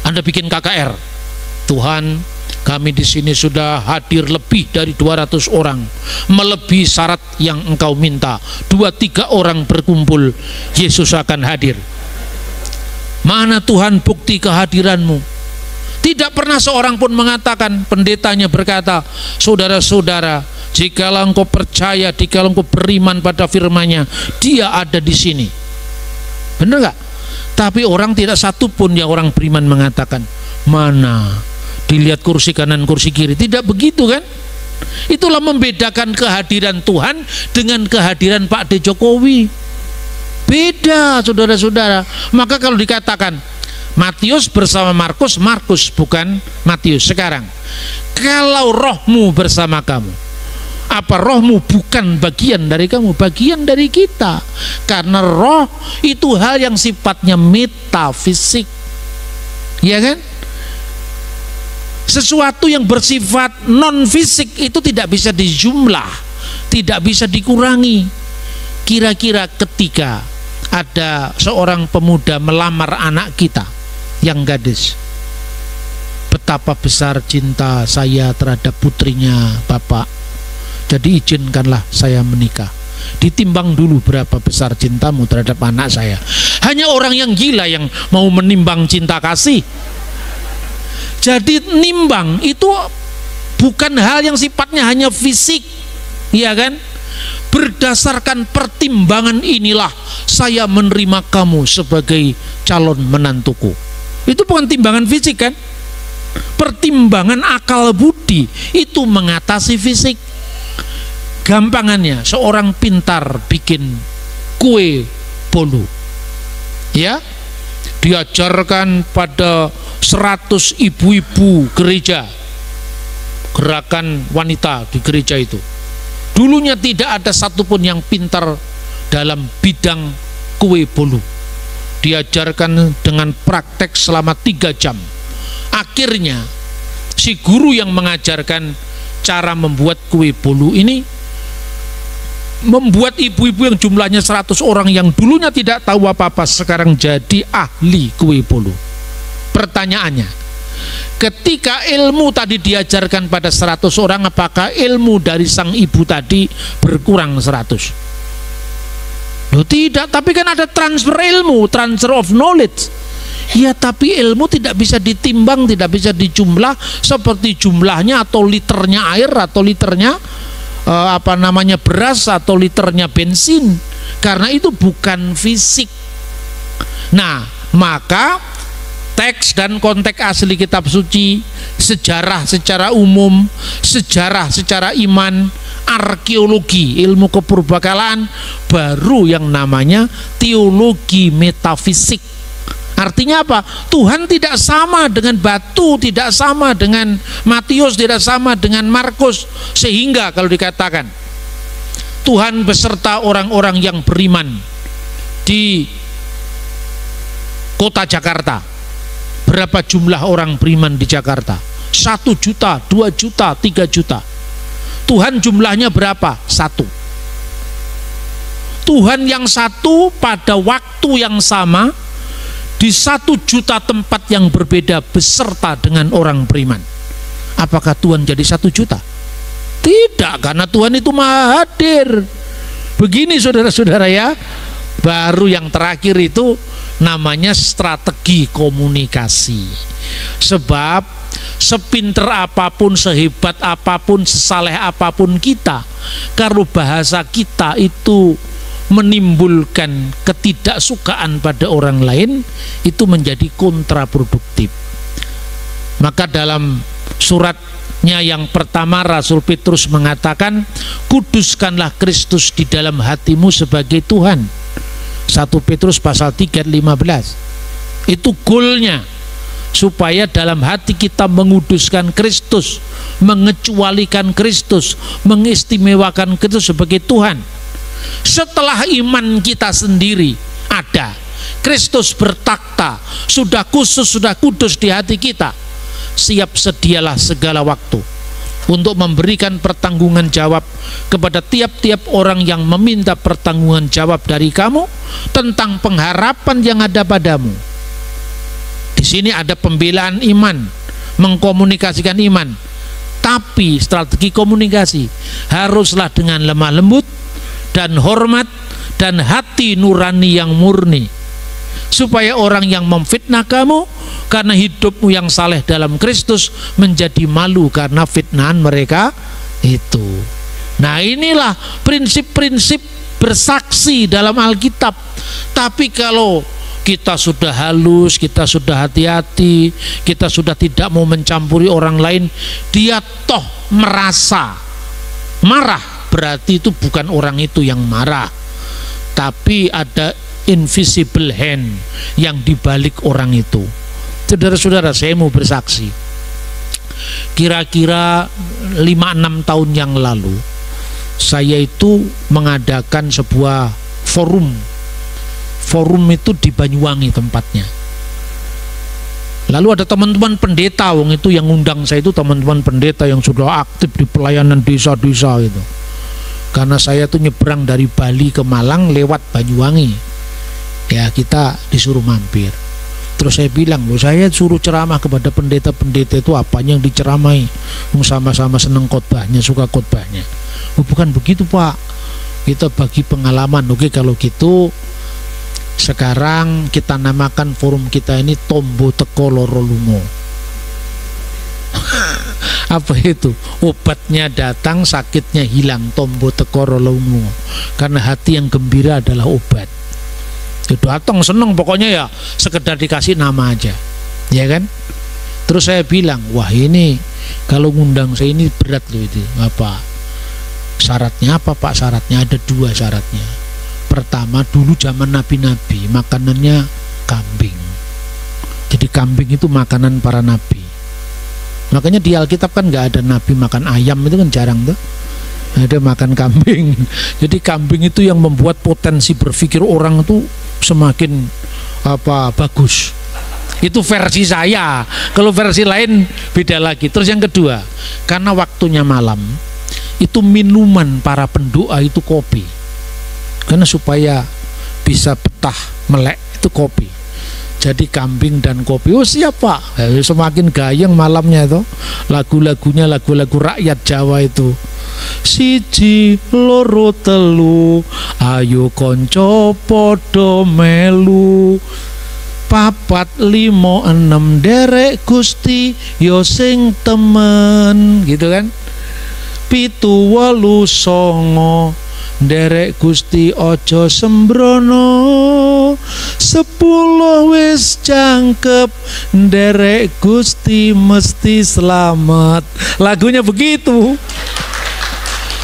Anda bikin KKR, Tuhan, kami di sini sudah hadir lebih dari 200 orang, melebihi syarat yang Engkau minta. 2-3 orang berkumpul, Yesus akan hadir. Mana Tuhan bukti kehadiran-Mu? Tidak pernah seorang pun mengatakan. Pendetanya berkata, saudara-saudara, jikalau engkau percaya, jikalau engkau beriman pada firman-Nya, Dia ada di sini. Benar nggak? Tapi orang tidak satu pun yang orang beriman mengatakan, mana? Dilihat kursi kanan, kursi kiri. Tidak begitu kan? Itulah membedakan kehadiran Tuhan dengan kehadiran Pak D. Jokowi. Beda, saudara-saudara. Maka kalau dikatakan Matius bersama Markus, Markus bukan Matius. Sekarang, kalau rohmu bersama kamu, apa rohmu bukan bagian dari kamu? Bagian dari kita. Karena roh itu hal yang sifatnya metafisik, ya kan? Sesuatu yang bersifat non fisik itu tidak bisa dijumlah, tidak bisa dikurangi. Kira-kira ketika ada seorang pemuda melamar anak kita yang gadis, betapa besar cinta saya terhadap putrinya Bapak, jadi izinkanlah saya menikah. Ditimbang dulu berapa besar cintamu terhadap anak saya. Hanya orang yang gila yang mau menimbang cinta kasih. Jadi nimbang itu bukan hal yang sifatnya hanya fisik, ya kan? Berdasarkan pertimbangan inilah saya menerima kamu sebagai calon menantuku. Itu bukan timbangan fisik kan? Pertimbangan akal budi itu mengatasi fisik. Gampangannya, seorang pintar bikin kue bolu, ya, diajarkan pada 100 ibu-ibu gereja, gerakan wanita di gereja itu. Dulunya tidak ada satupun yang pintar dalam bidang kue bolu. Diajarkan dengan praktek selama 3 jam. Akhirnya si guru yang mengajarkan cara membuat kue bolu ini membuat ibu-ibu yang jumlahnya 100 orang yang dulunya tidak tahu apa-apa sekarang jadi ahli kue bolu. Pertanyaannya, ketika ilmu tadi diajarkan pada 100 orang, apakah ilmu dari sang ibu tadi berkurang 100? Loh tidak, tapi kan ada transfer ilmu, transfer of knowledge. Ya, tapi ilmu tidak bisa ditimbang, tidak bisa dijumlah seperti jumlahnya atau liternya air atau liternya beras atau liternya bensin, karena itu bukan fisik. Nah, maka teks dan konteks asli kitab suci, sejarah secara umum, sejarah secara iman, arkeologi, ilmu kepurbakalaan, baru yang namanya teologi metafisik. Artinya apa? Tuhan tidak sama dengan batu, tidak sama dengan Matius, tidak sama dengan Markus. Sehingga kalau dikatakan Tuhan beserta orang-orang yang beriman di kota Jakarta, berapa jumlah orang beriman di Jakarta? 1 juta, 2 juta, 3 juta. Tuhan jumlahnya berapa? 1. Tuhan yang satu pada waktu yang sama di 1 juta tempat yang berbeda beserta dengan orang beriman. Apakah Tuhan jadi 1 juta? Tidak, karena Tuhan itu maha hadir. Begini saudara-saudara ya. Baru yang terakhir itu namanya strategi komunikasi. Sebab sepinter apapun, sehebat apapun, sesaleh apapun kita, kalau bahasa kita itu menimbulkan ketidaksukaan pada orang lain, itu menjadi kontraproduktif. Maka dalam suratnya yang pertama Rasul Petrus mengatakan, kuduskanlah Kristus di dalam hatimu sebagai Tuhan. 1 Petrus pasal 3 ayat 15. Itu goalnya, supaya dalam hati kita menguduskan Kristus, mengecualikan Kristus, mengistimewakan Kristus sebagai Tuhan. Setelah iman kita sendiri ada, Kristus bertakhta, sudah khusus, sudah kudus di hati kita, siap sedialah segala waktu untuk memberikan pertanggungan jawab kepada tiap-tiap orang yang meminta pertanggungan jawab dari kamu tentang pengharapan yang ada padamu. Di sini ada pembelaan iman, mengkomunikasikan iman. Tapi strategi komunikasi haruslah dengan lemah lembut dan hormat dan hati nurani yang murni, supaya orang yang memfitnah kamu karena hidupmu yang saleh dalam Kristus menjadi malu karena fitnahan mereka itu. Nah, inilah prinsip-prinsip bersaksi dalam Alkitab. Tapi kalau kita sudah halus, kita sudah hati-hati, kita sudah tidak mau mencampuri orang lain, dia toh merasa marah, berarti itu bukan orang itu yang marah, tapi ada invisible hand yang dibalik orang itu. Saudara-saudara, saya mau bersaksi, kira-kira 5-6 tahun yang lalu saya itu mengadakan sebuah forum itu di Banyuwangi tempatnya. Lalu ada teman-teman pendeta wong itu yang undang saya, itu teman-teman pendeta yang sudah aktif di pelayanan desa-desa itu. Karena saya tuh nyebrang dari Bali ke Malang lewat Banyuwangi. Ya, kita disuruh mampir. Terus saya bilang, loh, saya suruh ceramah kepada pendeta-pendeta itu apanya yang diceramai? Sama-sama seneng khotbahnya, suka khotbahnya. Oh, bukan begitu, Pak. Kita bagi pengalaman. Oke, kalau gitu sekarang kita namakan forum kita ini Tombo Teko Loro Lungo. Apa itu? Obatnya datang, sakitnya hilang. Tombo Teko Loro Lungo. Karena hati yang gembira adalah obat. Datang seneng, pokoknya ya sekedar dikasih nama aja, ya kan? Terus saya bilang, wah ini kalau ngundang saya ini berat loh itu. Apa syaratnya? Apa Pak syaratnya? Ada 2 syaratnya. Pertama, dulu zaman nabi-nabi makanannya kambing. Jadi kambing itu makanan para nabi. Makanya di Alkitab kan nggak ada nabi makan ayam, itu kan jarang tuh. Ada makan kambing. Jadi kambing itu yang membuat potensi berpikir orang itu semakin bagus. Itu versi saya. Kalau versi lain beda lagi. Terus yang kedua, karena waktunya malam, itu minuman para pendoa itu kopi. Karena supaya bisa betah melek itu kopi. Jadi kambing dan kopi. Oh siap Pak. Semakin gayeng malamnya itu. Lagu-lagunya lagu-lagu rakyat Jawa itu. Siji loro telu, ayo konco podo melu, 4 5 6 derek Gusti yo sing temen, gitu kan. 7 8 9 derek Gusti ojo sembrono, 10 wis jangkep derek Gusti mesti selamat. Lagunya begitu.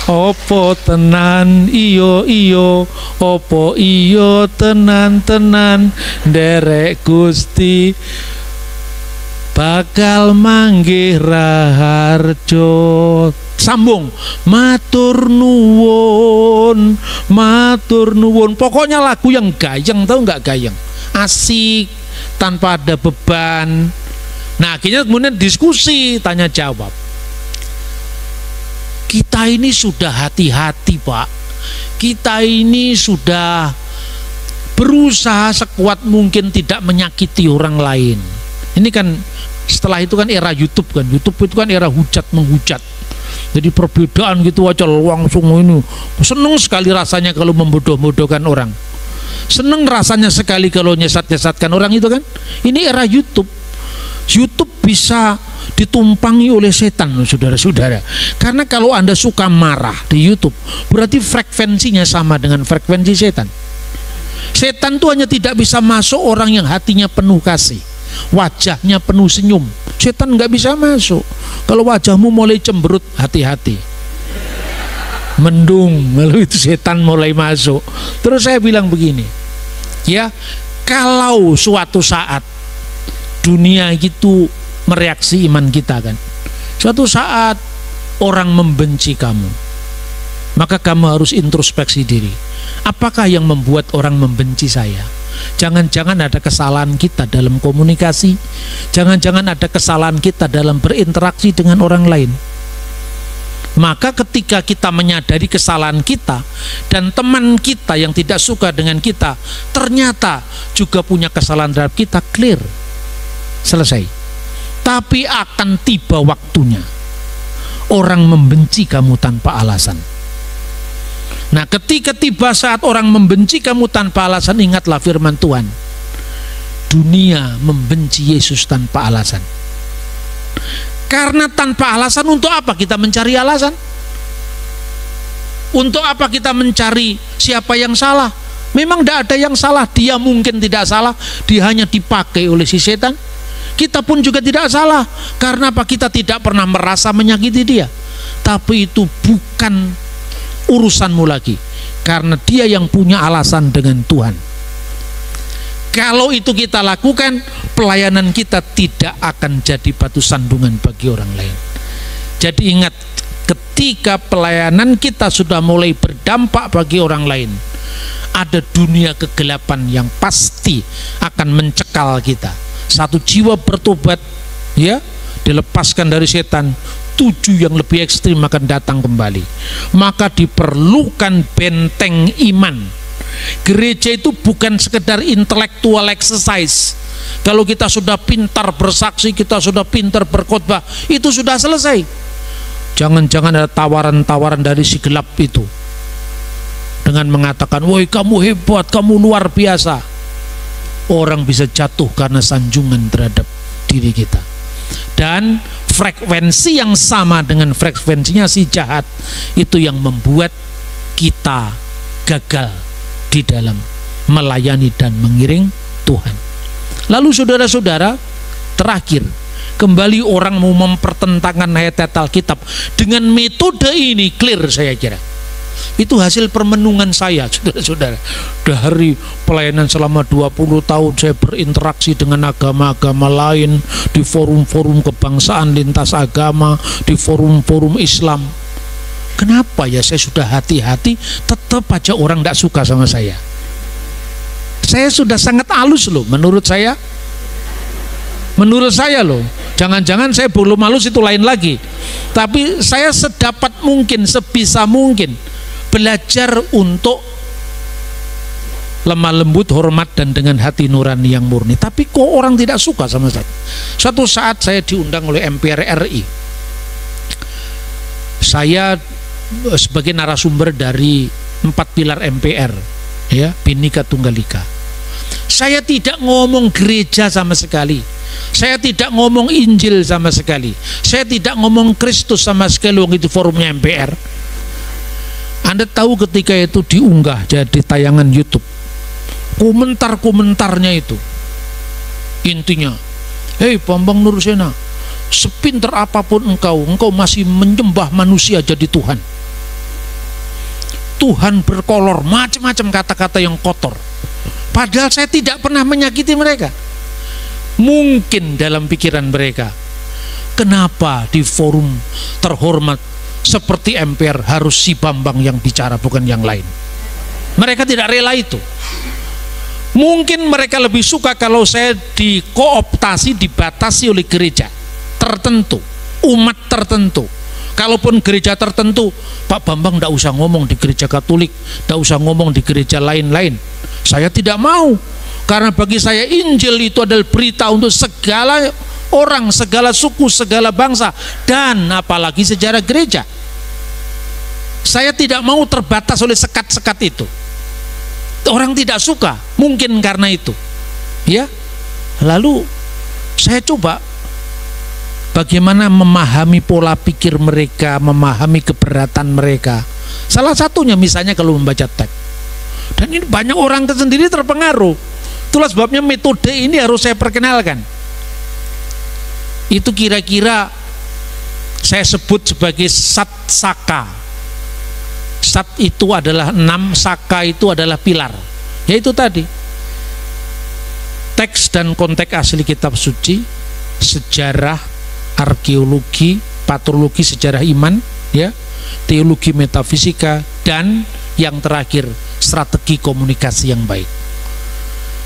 Opo tenan iyo iyo, opo iyo tenan tenan derek Gusti bakal manggih raharjo. Sambung, matur nuwun, matur nuwun. Pokoknya lagu yang gayeng, tahu nggak gayeng, asik, tanpa ada beban. Nah akhirnya kemudian diskusi, tanya jawab. Kita ini sudah hati-hati Pak. Kita ini sudah berusaha sekuat mungkin tidak menyakiti orang lain. Ini kan setelah itu kan era YouTube kan. YouTube itu kan era hujat menghujat. Jadi perbedaan gitu aja langsung ini. Seneng sekali rasanya kalau membodoh-bodohkan orang. Seneng rasanya sekali kalau nyesat-nyesatkan orang itu kan. Ini era YouTube. YouTube bisa ditumpangi oleh setan, saudara-saudara. Karena kalau Anda suka marah di YouTube, berarti frekuensinya sama dengan frekuensi setan. Setan itu hanya tidak bisa masuk orang yang hatinya penuh kasih, wajahnya penuh senyum. Setan nggak bisa masuk. Kalau wajahmu mulai cemberut, hati-hati, mendung, lalu itu setan mulai masuk. Terus saya bilang begini, ya, kalau suatu saat dunia itu mereaksi iman kita kan, suatu saat orang membenci kamu, maka kamu harus introspeksi diri. Apakah yang membuat orang membenci saya? Jangan-jangan ada kesalahan kita dalam komunikasi, jangan-jangan ada kesalahan kita dalam berinteraksi dengan orang lain. Maka ketika kita menyadari kesalahan kita, dan teman kita yang tidak suka dengan kita ternyata juga punya kesalahan terhadap kita, clear, selesai. Tapi akan tiba waktunya orang membenci kamu tanpa alasan. Nah, ketika tiba saat orang membenci kamu tanpa alasan, ingatlah firman Tuhan. Dunia membenci Yesus tanpa alasan. Karena tanpa alasan, untuk apa kita mencari alasan? Untuk apa kita mencari siapa yang salah? Memang tidak ada yang salah. Dia mungkin tidak salah, dia hanya dipakai oleh si setan. Kita pun juga tidak salah. Karena apa? Kita tidak pernah merasa menyakiti dia. Tapi itu bukan urusanmu lagi, karena dia yang punya alasan dengan Tuhan. Kalau itu kita lakukan, pelayanan kita tidak akan jadi batu sandungan bagi orang lain. Jadi ingat, ketika pelayanan kita sudah mulai berdampak bagi orang lain, ada dunia kegelapan yang pasti akan mencekal kita. Satu jiwa bertobat, ya, dilepaskan dari setan, 7 yang lebih ekstrim akan datang kembali. Maka diperlukan benteng iman. Gereja itu bukan sekedar intellectual exercise. Kalau kita sudah pintar bersaksi, kita sudah pintar berkhotbah, itu sudah selesai. Jangan-jangan ada tawaran-tawaran dari si gelap itu dengan mengatakan, woi kamu hebat, kamu luar biasa. Orang bisa jatuh karena sanjungan terhadap diri kita. Dan frekuensi yang sama dengan frekuensinya si jahat itu yang membuat kita gagal di dalam melayani dan mengiring Tuhan. Lalu saudara-saudara, terakhir, kembali orang mau mempertentangkan ayat-ayat Alkitab dengan metode ini, clear saya kira. Itu hasil permenungan saya, saudara-saudara. Dari pelayanan selama 20 tahun saya berinteraksi dengan agama-agama lain, di forum-forum kebangsaan lintas agama, di forum-forum Islam. Kenapa ya saya sudah hati-hati, tetap aja orang tidak suka sama saya. Saya sudah sangat halus loh, menurut saya. Menurut saya loh, jangan-jangan saya belum halus itu lain lagi. Tapi saya sedapat mungkin, sebisa mungkin belajar untuk lemah lembut, hormat, dan dengan hati nurani yang murni. Tapi kok orang tidak suka sama saya. Suatu saat saya diundang oleh MPR RI. Saya sebagai narasumber dari 4 pilar MPR, ya, Bhinneka Tunggal Ika. Saya tidak ngomong gereja sama sekali. Saya tidak ngomong Injil sama sekali. Saya tidak ngomong Kristus sama sekali. Itu forumnya MPR. Anda tahu ketika itu diunggah jadi tayangan YouTube, komentar-komentarnya itu intinya, hei Bambang Nursena, sepinter apapun engkau masih menyembah manusia jadi Tuhan. Tuhan berkolor, macam-macam kata-kata yang kotor. Padahal saya tidak pernah menyakiti mereka. Mungkin dalam pikiran mereka, kenapa di forum terhormat seperti MPR harus si Bambang yang bicara, bukan yang lain. Mereka tidak rela itu. Mungkin mereka lebih suka kalau saya dikooptasi, dibatasi oleh gereja tertentu, umat tertentu. Kalaupun gereja tertentu, Pak Bambang tidak usah ngomong di gereja Katolik, tidak usah ngomong di gereja lain-lain. Saya tidak mau, karena bagi saya Injil itu adalah berita untuk segala orang, segala suku, segala bangsa, dan apalagi sejarah gereja. Saya tidak mau terbatas oleh sekat-sekat itu. Orang tidak suka, mungkin karena itu, ya. Lalu saya coba bagaimana memahami pola pikir mereka, memahami keberatan mereka. Salah satunya misalnya kalau membaca teks. Dan ini banyak orang sendiri terpengaruh. Itulah sebabnya metode ini harus saya perkenalkan. Itu kira-kira saya sebut sebagai Sat Saka. Sat itu adalah 6, Saka itu adalah pilar. Yaitu tadi, teks dan konteks asli kitab suci, sejarah, arkeologi, patrologi sejarah iman, ya, teologi metafisika, dan yang terakhir strategi komunikasi yang baik.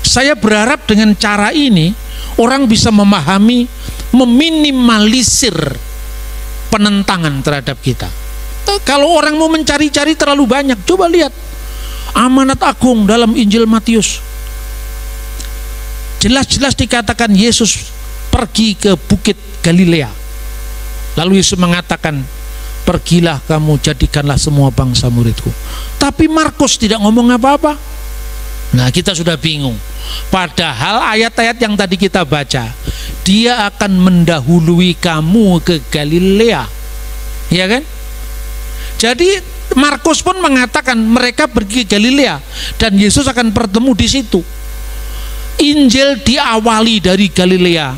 Saya berharap dengan cara ini orang bisa memahami, meminimalisir penentangan terhadap kita. Kalau orang mau mencari-cari terlalu banyak, coba lihat amanat agung dalam Injil Matius. Jelas-jelas dikatakan Yesus pergi ke bukit Galilea. Lalu Yesus mengatakan, pergilah kamu, jadikanlah semua bangsa muridku. Tapi Markus tidak ngomong apa-apa. Nah, kita sudah bingung. Padahal ayat-ayat yang tadi kita baca, dia akan mendahului kamu ke Galilea, ya kan? Jadi Markus pun mengatakan mereka pergi ke Galilea dan Yesus akan bertemu di situ. Injil diawali dari Galilea,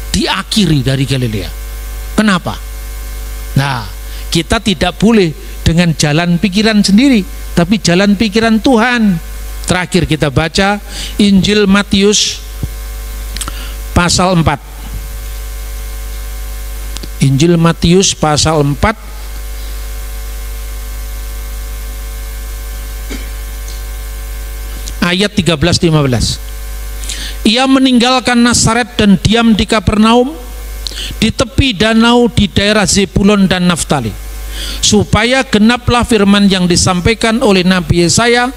diakhiri dari Galilea. Kenapa? Nah, kita tidak boleh dengan jalan pikiran sendiri, tapi jalan pikiran Tuhan. Terakhir kita baca Injil Matius pasal 4. Injil Matius pasal 4 ayat 13-15. Ia meninggalkan Nazaret dan diam di Kapernaum, di tepi danau di daerah Zebulon dan Naftali, supaya genaplah firman yang disampaikan oleh Nabi Yesaya,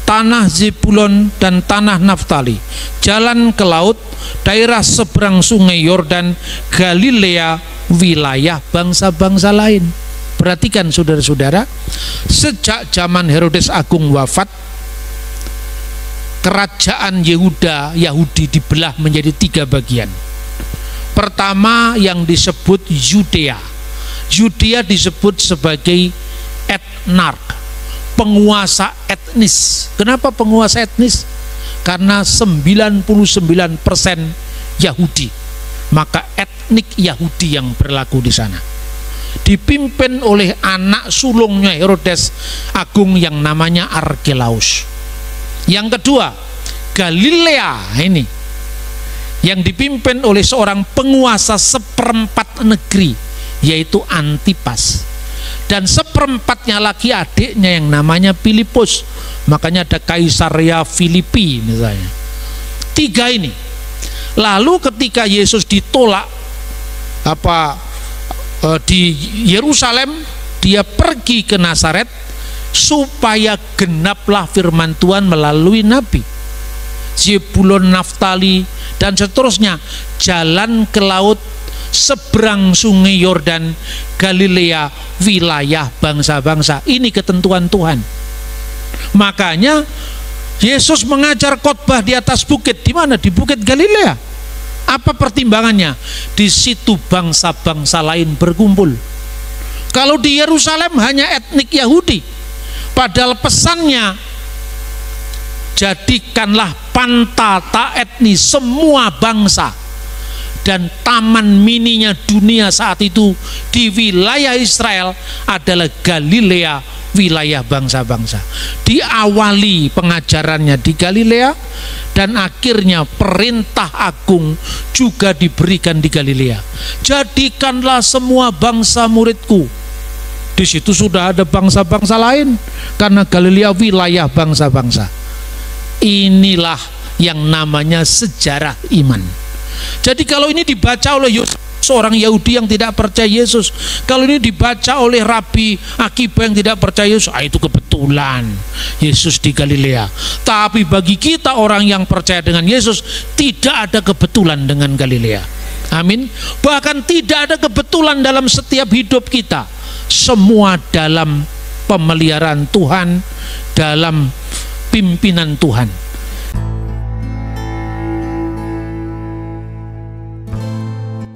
tanah Zebulon dan tanah Naftali, jalan ke laut, daerah seberang sungai Yordan, Galilea, wilayah bangsa-bangsa lain. Perhatikan saudara-saudara, sejak zaman Herodes Agung wafat, kerajaan Yahudi dibelah menjadi 3 bagian. Pertama yang disebut Yudea. Yudea disebut sebagai etnark, penguasa etnis. Kenapa penguasa etnis? Karena 99% Yahudi, maka etnik Yahudi yang berlaku di sana. Dipimpin oleh anak sulungnya Herodes Agung yang namanya Arkelaus. Yang kedua, Galilea ini yang dipimpin oleh seorang penguasa seperempat negeri, yaitu Antipas, dan seperempatnya lagi adiknya yang namanya Filipus. Makanya ada Kaisaria Filipi misalnya. 3 ini. Lalu ketika Yesus ditolak di Yerusalem, dia pergi ke Nazaret supaya genaplah firman Tuhan melalui nabi. Zebulon, Naftali dan seterusnya, jalan ke laut, seberang sungai Yordan, Galilea, wilayah bangsa-bangsa. Ini ketentuan Tuhan. Makanya Yesus mengajar khotbah di atas bukit. Di mana? Di bukit Galilea. Apa pertimbangannya? Di situ bangsa-bangsa lain berkumpul. Kalau di Yerusalem hanya etnik Yahudi, padahal pesannya jadikanlah pantata etnis semua bangsa. Dan taman mininya dunia saat itu di wilayah Israel adalah Galilea, wilayah bangsa-bangsa. Diawali pengajarannya di Galilea dan akhirnya perintah agung juga diberikan di Galilea. Jadikanlah semua bangsa muridku. Di situ sudah ada bangsa-bangsa lain karena Galilea wilayah bangsa-bangsa. Inilah yang namanya sejarah iman. Jadi kalau ini dibaca oleh seorang Yahudi yang tidak percaya Yesus, kalau ini dibaca oleh Rabi Akiba yang tidak percaya Yesus, itu kebetulan Yesus di Galilea. Tapi bagi kita orang yang percaya dengan Yesus, tidak ada kebetulan dengan Galilea. Amin. Bahkan tidak ada kebetulan dalam setiap hidup kita. Semua dalam pemeliharaan Tuhan, dalam pimpinan Tuhan.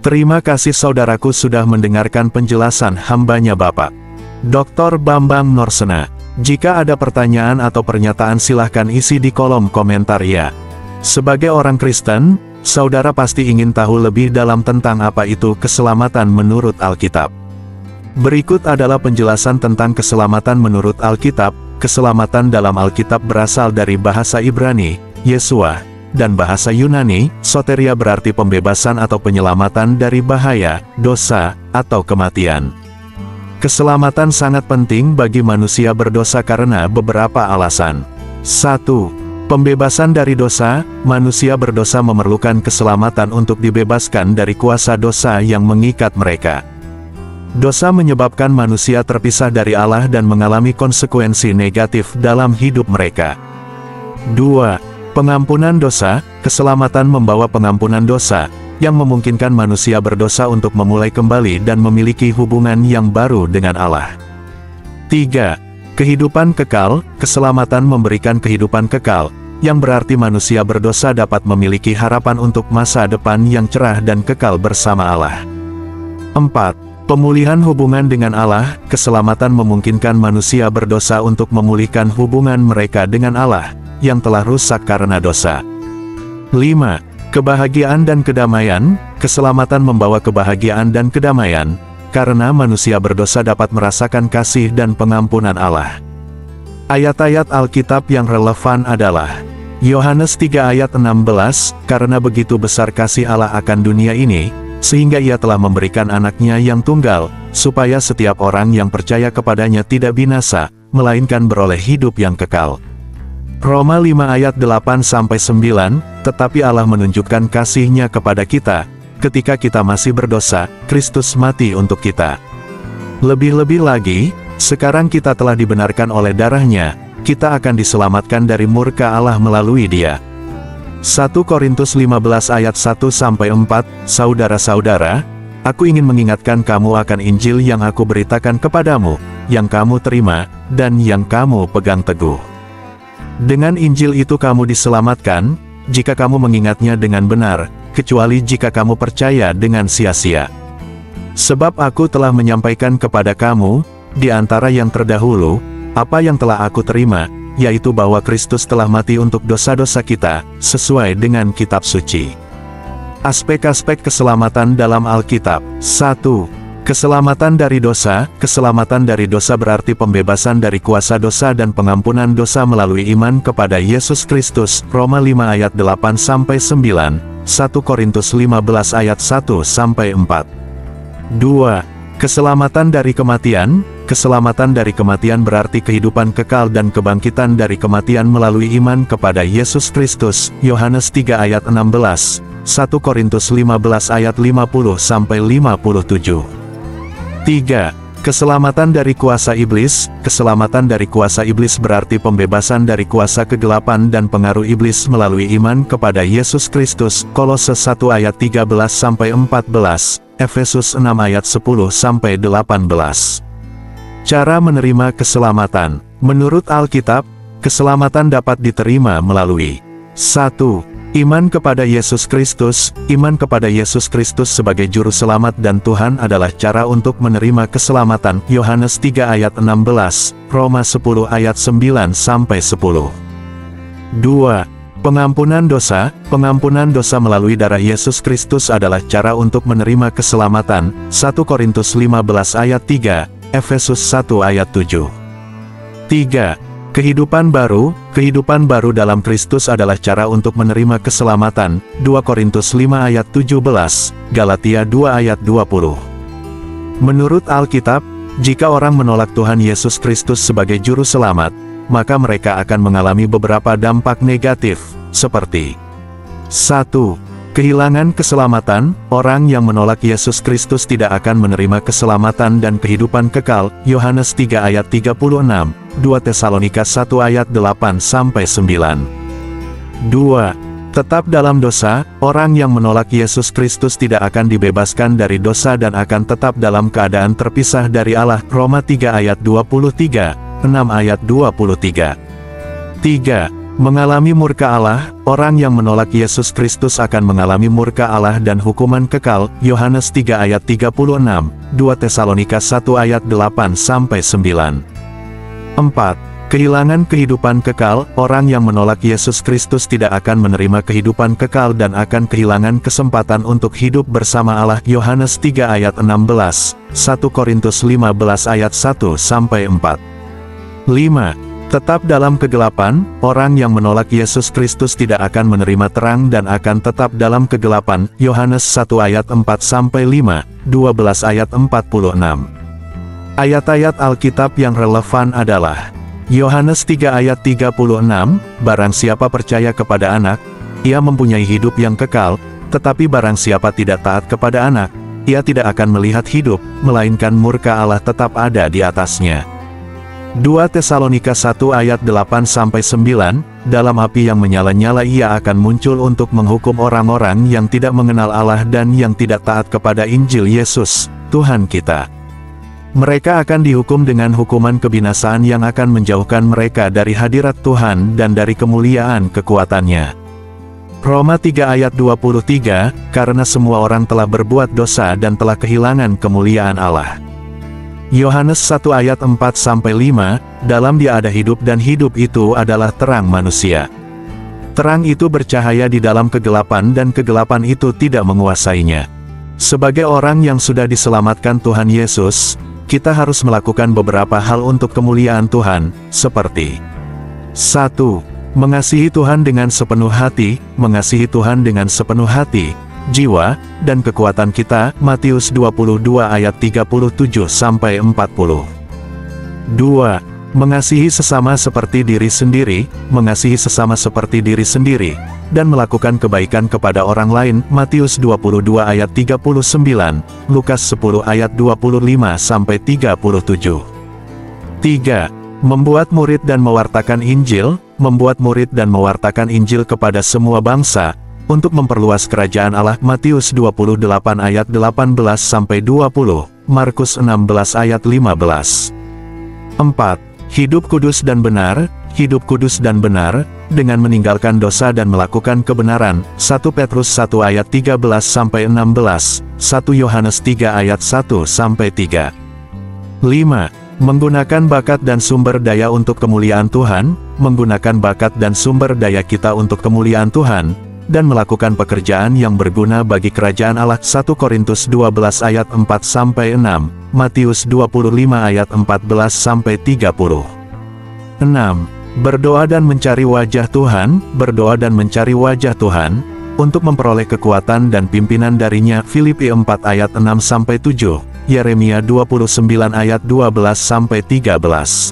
Terima kasih saudaraku sudah mendengarkan penjelasan hambanya Bapak Dr. Bambang Norsena. Jika ada pertanyaan atau pernyataan silahkan isi di kolom komentar ya. Sebagai orang Kristen, saudara pasti ingin tahu lebih dalam tentang apa itu keselamatan menurut Alkitab. Berikut adalah penjelasan tentang keselamatan menurut Alkitab. Keselamatan dalam Alkitab berasal dari bahasa Ibrani, Yeshua, dan bahasa Yunani, soteria berarti pembebasan atau penyelamatan dari bahaya, dosa, atau kematian. Keselamatan sangat penting bagi manusia berdosa karena beberapa alasan. 1. Pembebasan dari dosa. Manusia berdosa memerlukan keselamatan untuk dibebaskan dari kuasa dosa yang mengikat mereka. Dosa menyebabkan manusia terpisah dari Allah dan mengalami konsekuensi negatif dalam hidup mereka. 2. Pengampunan dosa. Keselamatan membawa pengampunan dosa. yang memungkinkan manusia berdosa untuk memulai kembali dan memiliki hubungan yang baru dengan Allah. 3. Kehidupan kekal. Keselamatan memberikan kehidupan kekal, yang berarti manusia berdosa dapat memiliki harapan untuk masa depan yang cerah dan kekal bersama Allah. 4. Pemulihan hubungan dengan Allah. Keselamatan memungkinkan manusia berdosa untuk memulihkan hubungan mereka dengan Allah, yang telah rusak karena dosa. 5. Kebahagiaan dan kedamaian. Keselamatan membawa kebahagiaan dan kedamaian, karena manusia berdosa dapat merasakan kasih dan pengampunan Allah. Ayat-ayat Alkitab yang relevan adalah Yohanes 3 ayat 16, karena begitu besar kasih Allah akan dunia ini, sehingga Ia telah memberikan anaknya yang tunggal, supaya setiap orang yang percaya kepadanya tidak binasa, melainkan beroleh hidup yang kekal. Roma 5 ayat 8-9, tetapi Allah menunjukkan kasih-Nya kepada kita, ketika kita masih berdosa, Kristus mati untuk kita. Lebih-lebih lagi, sekarang kita telah dibenarkan oleh darah-Nya, kita akan diselamatkan dari murka Allah melalui Dia. 1 Korintus 15 ayat 1-4, Saudara-saudara, aku ingin mengingatkan kamu akan Injil yang aku beritakan kepadamu, yang kamu terima, dan yang kamu pegang teguh. Dengan Injil itu kamu diselamatkan, jika kamu mengingatnya dengan benar, kecuali jika kamu percaya dengan sia-sia. Sebab aku telah menyampaikan kepada kamu, di antara yang terdahulu, apa yang telah aku terima, yaitu bahwa Kristus telah mati untuk dosa-dosa kita, sesuai dengan kitab suci. Aspek-aspek keselamatan dalam Alkitab. 1. Keselamatan dari dosa. Keselamatan dari dosa berarti pembebasan dari kuasa dosa dan pengampunan dosa melalui iman kepada Yesus Kristus. Roma 5 ayat 8-9, 1 Korintus 15 ayat 1-4. 2. Keselamatan dari kematian. Keselamatan dari kematian berarti kehidupan kekal dan kebangkitan dari kematian melalui iman kepada Yesus Kristus. Yohanes 3 ayat 16, 1 Korintus 15 ayat 50-57. 3. Keselamatan dari kuasa iblis. Keselamatan dari kuasa iblis berarti pembebasan dari kuasa kegelapan dan pengaruh iblis melalui iman kepada Yesus Kristus. Kolose 1 ayat 13-14, Efesus 6 ayat 10-18. Cara menerima keselamatan. Menurut Alkitab, keselamatan dapat diterima melalui 1. Iman kepada Yesus Kristus. Iman kepada Yesus Kristus sebagai Juru Selamat dan Tuhan adalah cara untuk menerima keselamatan. Yohanes 3 ayat 16, Roma 10 ayat 9-10. 2. Pengampunan dosa. Pengampunan dosa melalui darah Yesus Kristus adalah cara untuk menerima keselamatan. 1 Korintus 15 ayat 3, Efesus 1 ayat 7. 3. Kehidupan baru. Kehidupan baru dalam Kristus adalah cara untuk menerima keselamatan. 2 Korintus 5 ayat 17, Galatia 2 ayat 20. Menurut Alkitab, jika orang menolak Tuhan Yesus Kristus sebagai Juru Selamat, maka mereka akan mengalami beberapa dampak negatif, seperti 1. Kehilangan keselamatan. Orang yang menolak Yesus Kristus tidak akan menerima keselamatan dan kehidupan kekal. Yohanes 3 ayat 36, 2 Tesalonika 1 ayat 8-9. 2. Tetap dalam dosa. Orang yang menolak Yesus Kristus tidak akan dibebaskan dari dosa dan akan tetap dalam keadaan terpisah dari Allah. Roma 3 ayat 23, 6 ayat 23. 3. Mengalami murka Allah. Orang yang menolak Yesus Kristus akan mengalami murka Allah dan hukuman kekal. Yohanes 3 ayat 36, 2 Tesalonika 1 ayat 8-9. 4. Kehilangan kehidupan kekal. Orang yang menolak Yesus Kristus tidak akan menerima kehidupan kekal dan akan kehilangan kesempatan untuk hidup bersama Allah. Yohanes 3 ayat 16, 1 Korintus 15 ayat 1-4. 5. Tetap dalam kegelapan. Orang yang menolak Yesus Kristus tidak akan menerima terang dan akan tetap dalam kegelapan. Yohanes 1 ayat 4-5, 12 ayat 46. Ayat-ayat Alkitab yang relevan adalah Yohanes 3 ayat 36, barang siapa percaya kepada anak, ia mempunyai hidup yang kekal, tetapi barang siapa tidak taat kepada anak, ia tidak akan melihat hidup, melainkan murka Allah tetap ada di atasnya. 2 Tesalonika 1 ayat 8-9, dalam api yang menyala-nyala ia akan muncul untuk menghukum orang-orang yang tidak mengenal Allah dan yang tidak taat kepada Injil Yesus, Tuhan kita. Mereka akan dihukum dengan hukuman kebinasaan yang akan menjauhkan mereka dari hadirat Tuhan dan dari kemuliaan kekuatannya. Roma 3 ayat 23, karena semua orang telah berbuat dosa dan telah kehilangan kemuliaan Allah. Yohanes 1 ayat 4-5, dalam Dia ada hidup dan hidup itu adalah terang manusia. Terang itu bercahaya di dalam kegelapan dan kegelapan itu tidak menguasainya. Sebagai orang yang sudah diselamatkan Tuhan Yesus, kita harus melakukan beberapa hal untuk kemuliaan Tuhan, seperti 1. Mengasihi Tuhan dengan sepenuh hati, mengasihi Tuhan dengan sepenuh hati, jiwa, dan kekuatan kita, Matius 22 ayat 37-40. 2. Mengasihi sesama seperti diri sendiri, mengasihi sesama seperti diri sendiri, dan melakukan kebaikan kepada orang lain, Matius 22 ayat 39, Lukas 10 ayat 25-37. 3. Membuat murid dan mewartakan Injil, membuat murid dan mewartakan Injil kepada semua bangsa, untuk memperluas kerajaan Allah, Matius 28 ayat 18-20, Markus 16 ayat 15. 4. Hidup kudus dan benar, hidup kudus dan benar, dengan meninggalkan dosa dan melakukan kebenaran, 1 Petrus 1 ayat 13-16, 1 Yohanes 3 ayat 1-3. 5. Menggunakan bakat dan sumber daya untuk kemuliaan Tuhan, menggunakan bakat dan sumber daya kita untuk kemuliaan Tuhan, dan melakukan pekerjaan yang berguna bagi kerajaan Allah, 1 Korintus 12 ayat 4-6, Matius 25 ayat 14-30. 6. Berdoa dan mencari wajah Tuhan, berdoa dan mencari wajah Tuhan, untuk memperoleh kekuatan dan pimpinan darinya, Filipi 4 ayat 6-7, Yeremia 29 ayat 12-13.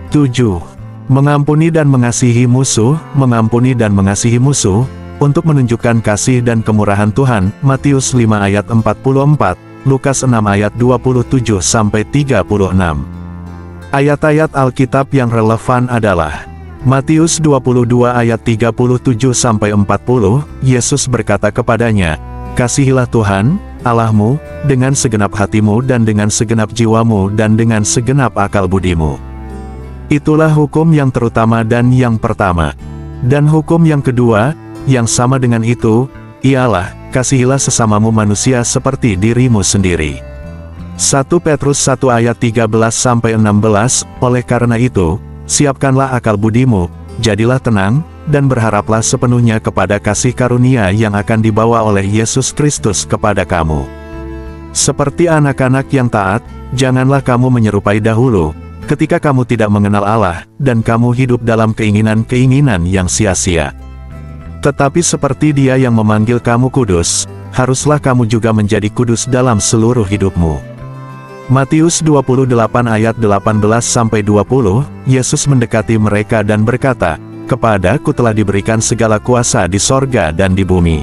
7. Mengampuni dan mengasihi musuh, mengampuni dan mengasihi musuh, untuk menunjukkan kasih dan kemurahan Tuhan, Matius 5 ayat 44, Lukas 6 ayat 27-36. Ayat-ayat Alkitab yang relevan adalah Matius 22 ayat 37-40, Yesus berkata kepadanya, "Kasihilah Tuhan, Allahmu, dengan segenap hatimu dan dengan segenap jiwamu dan dengan segenap akal budimu." Itulah hukum yang terutama dan yang pertama. Dan hukum yang kedua, yang sama dengan itu, ialah, kasihilah sesamamu manusia seperti dirimu sendiri. 1 Petrus 1 ayat 13-16, oleh karena itu, siapkanlah akal budimu, jadilah tenang, dan berharaplah sepenuhnya kepada kasih karunia yang akan dibawa oleh Yesus Kristus kepada kamu. Seperti anak-anak yang taat, janganlah kamu menyerupai dahulu, ketika kamu tidak mengenal Allah, dan kamu hidup dalam keinginan-keinginan yang sia-sia. Tetapi seperti Dia yang memanggil kamu kudus, haruslah kamu juga menjadi kudus dalam seluruh hidupmu. Matius 28 ayat 18-20, Yesus mendekati mereka dan berkata, "Kepadaku telah diberikan segala kuasa di sorga dan di bumi.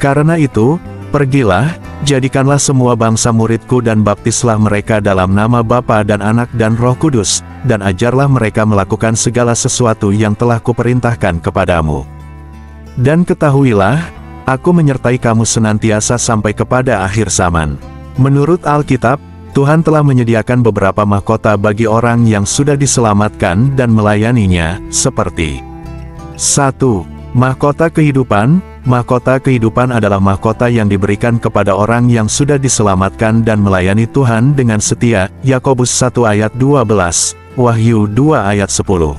Karena itu, pergilah, jadikanlah semua bangsa muridku dan baptislah mereka dalam nama Bapa dan Anak dan Roh Kudus, dan ajarlah mereka melakukan segala sesuatu yang telah kuperintahkan kepadamu. Dan ketahuilah, aku menyertai kamu senantiasa sampai kepada akhir zaman." Menurut Alkitab, Tuhan telah menyediakan beberapa mahkota bagi orang yang sudah diselamatkan dan melayaninya, seperti 1. Mahkota kehidupan. Mahkota kehidupan adalah mahkota yang diberikan kepada orang yang sudah diselamatkan dan melayani Tuhan dengan setia, Yakobus 1 ayat 12, Wahyu 2 ayat 10.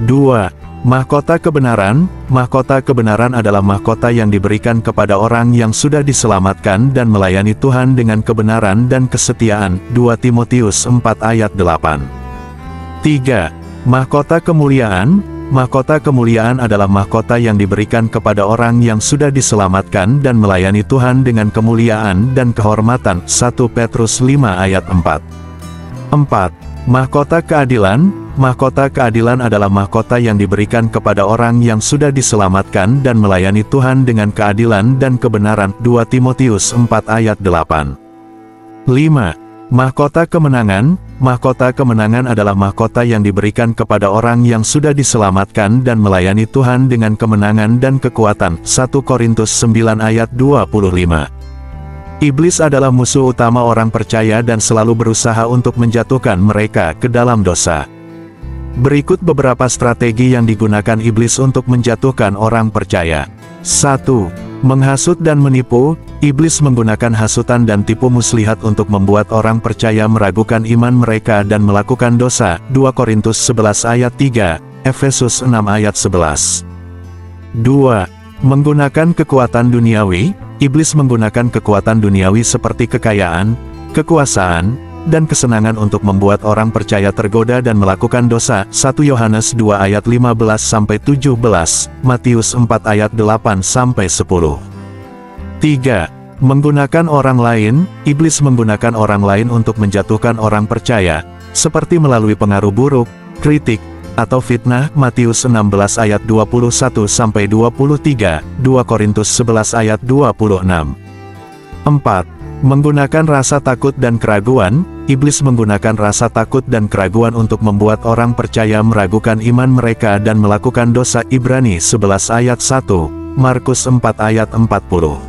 2. Mahkota kebenaran. Mahkota kebenaran adalah mahkota yang diberikan kepada orang yang sudah diselamatkan dan melayani Tuhan dengan kebenaran dan kesetiaan, 2 Timotius 4 ayat 8. 3. Mahkota kemuliaan. Mahkota kemuliaan adalah mahkota yang diberikan kepada orang yang sudah diselamatkan dan melayani Tuhan dengan kemuliaan dan kehormatan, 1 Petrus 5 ayat 4. 4. Mahkota keadilan. Mahkota keadilan adalah mahkota yang diberikan kepada orang yang sudah diselamatkan dan melayani Tuhan dengan keadilan dan kebenaran, 2 Timotius 4 ayat 8. 5. Mahkota kemenangan. mahkota kemenangan adalah mahkota yang diberikan kepada orang yang sudah diselamatkan dan melayani Tuhan dengan kemenangan dan kekuatan. 1 Korintus 9 ayat 25. Iblis adalah musuh utama orang percaya dan selalu berusaha untuk menjatuhkan mereka ke dalam dosa. Berikut beberapa strategi yang digunakan iblis untuk menjatuhkan orang percaya. 1. Menghasut dan menipu. Iblis menggunakan hasutan dan tipu muslihat untuk membuat orang percaya meragukan iman mereka dan melakukan dosa. 2 Korintus 11 ayat 3, Efesus 6 ayat 11. 2. Menggunakan kekuatan duniawi. Iblis menggunakan kekuatan duniawi seperti kekayaan, kekuasaan, dan kesenangan untuk membuat orang percaya tergoda dan melakukan dosa. 1 Yohanes 2 ayat 15-17, Matius 4 ayat 8-10. 3. Menggunakan orang lain. Iblis menggunakan orang lain untuk menjatuhkan orang percaya, seperti melalui pengaruh buruk, kritik, atau fitnah. Matius 16 ayat 21-23, 2 Korintus 11 ayat 26. 4. Menggunakan rasa takut dan keraguan. Iblis menggunakan rasa takut dan keraguan untuk membuat orang percaya meragukan iman mereka dan melakukan dosa. Ibrani 11 ayat 1, Markus 4 ayat 40.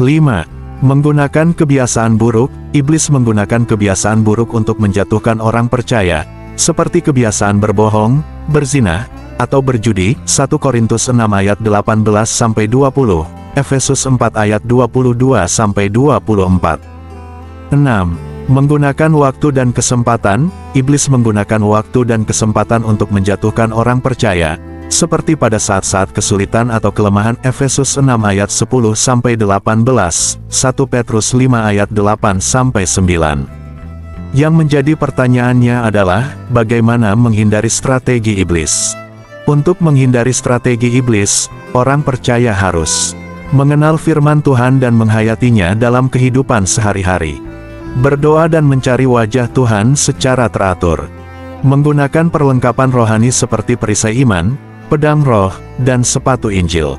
5. Menggunakan kebiasaan buruk. Iblis menggunakan kebiasaan buruk untuk menjatuhkan orang percaya, seperti kebiasaan berbohong, berzina, atau berjudi. 1 Korintus 6 ayat 18-20, Efesus 4 ayat 22-24. 6. Menggunakan waktu dan kesempatan. Iblis menggunakan waktu dan kesempatan untuk menjatuhkan orang percaya, seperti pada saat-saat kesulitan atau kelemahan. Efesus 6 ayat 10-18, 1 Petrus 5 ayat 8-9. Yang menjadi pertanyaannya adalah, bagaimana menghindari strategi iblis? Untuk menghindari strategi iblis, orang percaya harus mengenal firman Tuhan dan menghayatinya dalam kehidupan sehari-hari. Berdoa dan mencari wajah Tuhan secara teratur. Menggunakan perlengkapan rohani seperti perisai iman, pedang roh, dan sepatu Injil.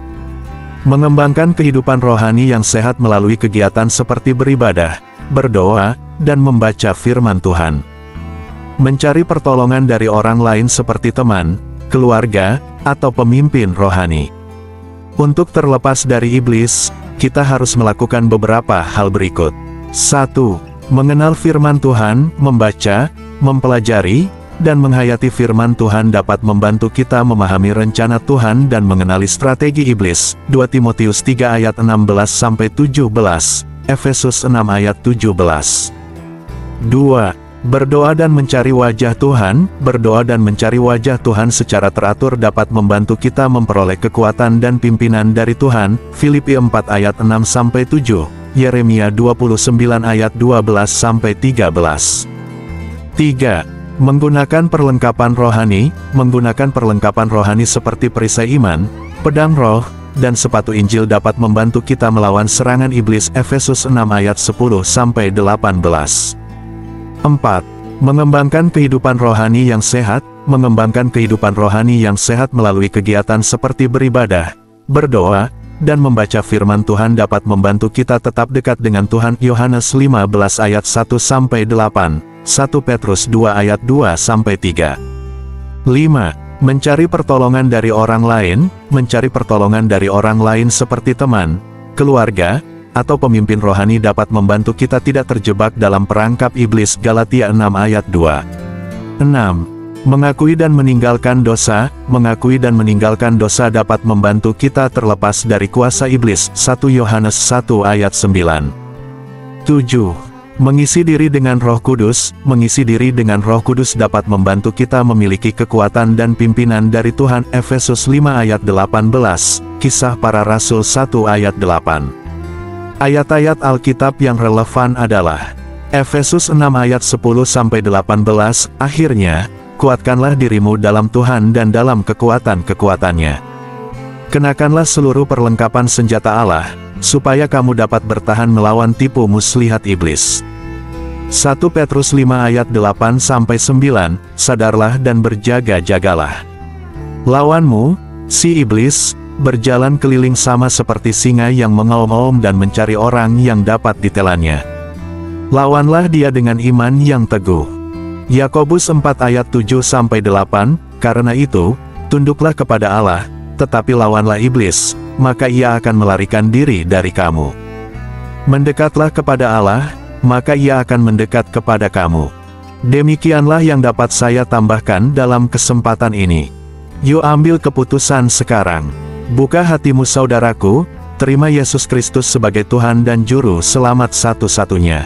Mengembangkan kehidupan rohani yang sehat melalui kegiatan seperti beribadah, berdoa, dan membaca firman Tuhan. Mencari pertolongan dari orang lain seperti teman, keluarga, atau pemimpin rohani. Untuk terlepas dari iblis, kita harus melakukan beberapa hal berikut. 1. Mengenal firman Tuhan. Membaca, mempelajari, dan menghayati firman Tuhan dapat membantu kita memahami rencana Tuhan dan mengenali strategi iblis. 2 Timotius 3 ayat 16-17, Efesus 6 ayat 17. 2. Berdoa dan mencari wajah Tuhan. Berdoa dan mencari wajah Tuhan secara teratur dapat membantu kita memperoleh kekuatan dan pimpinan dari Tuhan. Filipi 4 ayat 6-7, Yeremia 29 ayat 12-13. 3. Menggunakan perlengkapan rohani. Menggunakan perlengkapan rohani seperti perisai iman, pedang roh, dan sepatu Injil dapat membantu kita melawan serangan iblis. Efesus 6 ayat 10-18. 4. Mengembangkan kehidupan rohani yang sehat. Mengembangkan kehidupan rohani yang sehat melalui kegiatan seperti beribadah, berdoa, dan membaca firman Tuhan dapat membantu kita tetap dekat dengan Tuhan. Yohanes 15 ayat 1-8, 1 Petrus 2 ayat 2-3. 5. Mencari pertolongan dari orang lain. Mencari pertolongan dari orang lain seperti teman, keluarga, atau pemimpin rohani dapat membantu kita tidak terjebak dalam perangkap iblis. Galatia 6 ayat 2. 6. Mengakui dan meninggalkan dosa. Mengakui dan meninggalkan dosa dapat membantu kita terlepas dari kuasa iblis. 1 Yohanes 1 ayat 9. 7. Mengisi diri dengan Roh Kudus. Mengisi diri dengan Roh Kudus dapat membantu kita memiliki kekuatan dan pimpinan dari Tuhan. Efesus 5 ayat 18, Kisah Para Rasul 1 ayat 8. Ayat-ayat Alkitab yang relevan adalah Efesus 6 ayat 10-18, akhirnya, kuatkanlah dirimu dalam Tuhan dan dalam kekuatan-kekuatannya. Kenakanlah seluruh perlengkapan senjata Allah, supaya kamu dapat bertahan melawan tipu muslihat iblis. 1 Petrus 5 ayat 8-9, sadarlah dan berjaga-jagalah. Lawanmu, si iblis, berjalan keliling sama seperti singa yang mengaum-aum dan mencari orang yang dapat ditelannya. Lawanlah dia dengan iman yang teguh. Yakobus 4 ayat 7-8, karena itu, tunduklah kepada Allah, tetapi lawanlah iblis, maka ia akan melarikan diri dari kamu. Mendekatlah kepada Allah, maka ia akan mendekat kepada kamu. Demikianlah yang dapat saya tambahkan dalam kesempatan ini. Yuk ambil keputusan sekarang. Buka hatimu saudaraku, terima Yesus Kristus sebagai Tuhan dan Juru Selamat satu-satunya.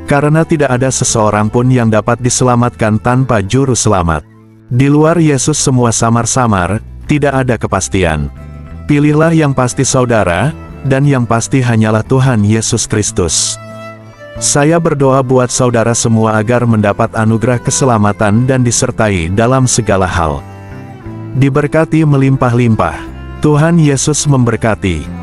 Karena tidak ada seseorang pun yang dapat diselamatkan tanpa Juru Selamat. Di luar Yesus semua samar-samar, tidak ada kepastian. Pilihlah yang pasti saudara, dan yang pasti hanyalah Tuhan Yesus Kristus. Saya berdoa buat saudara semua agar mendapat anugerah keselamatan dan disertai dalam segala hal. Diberkati melimpah-limpah. Tuhan Yesus memberkati.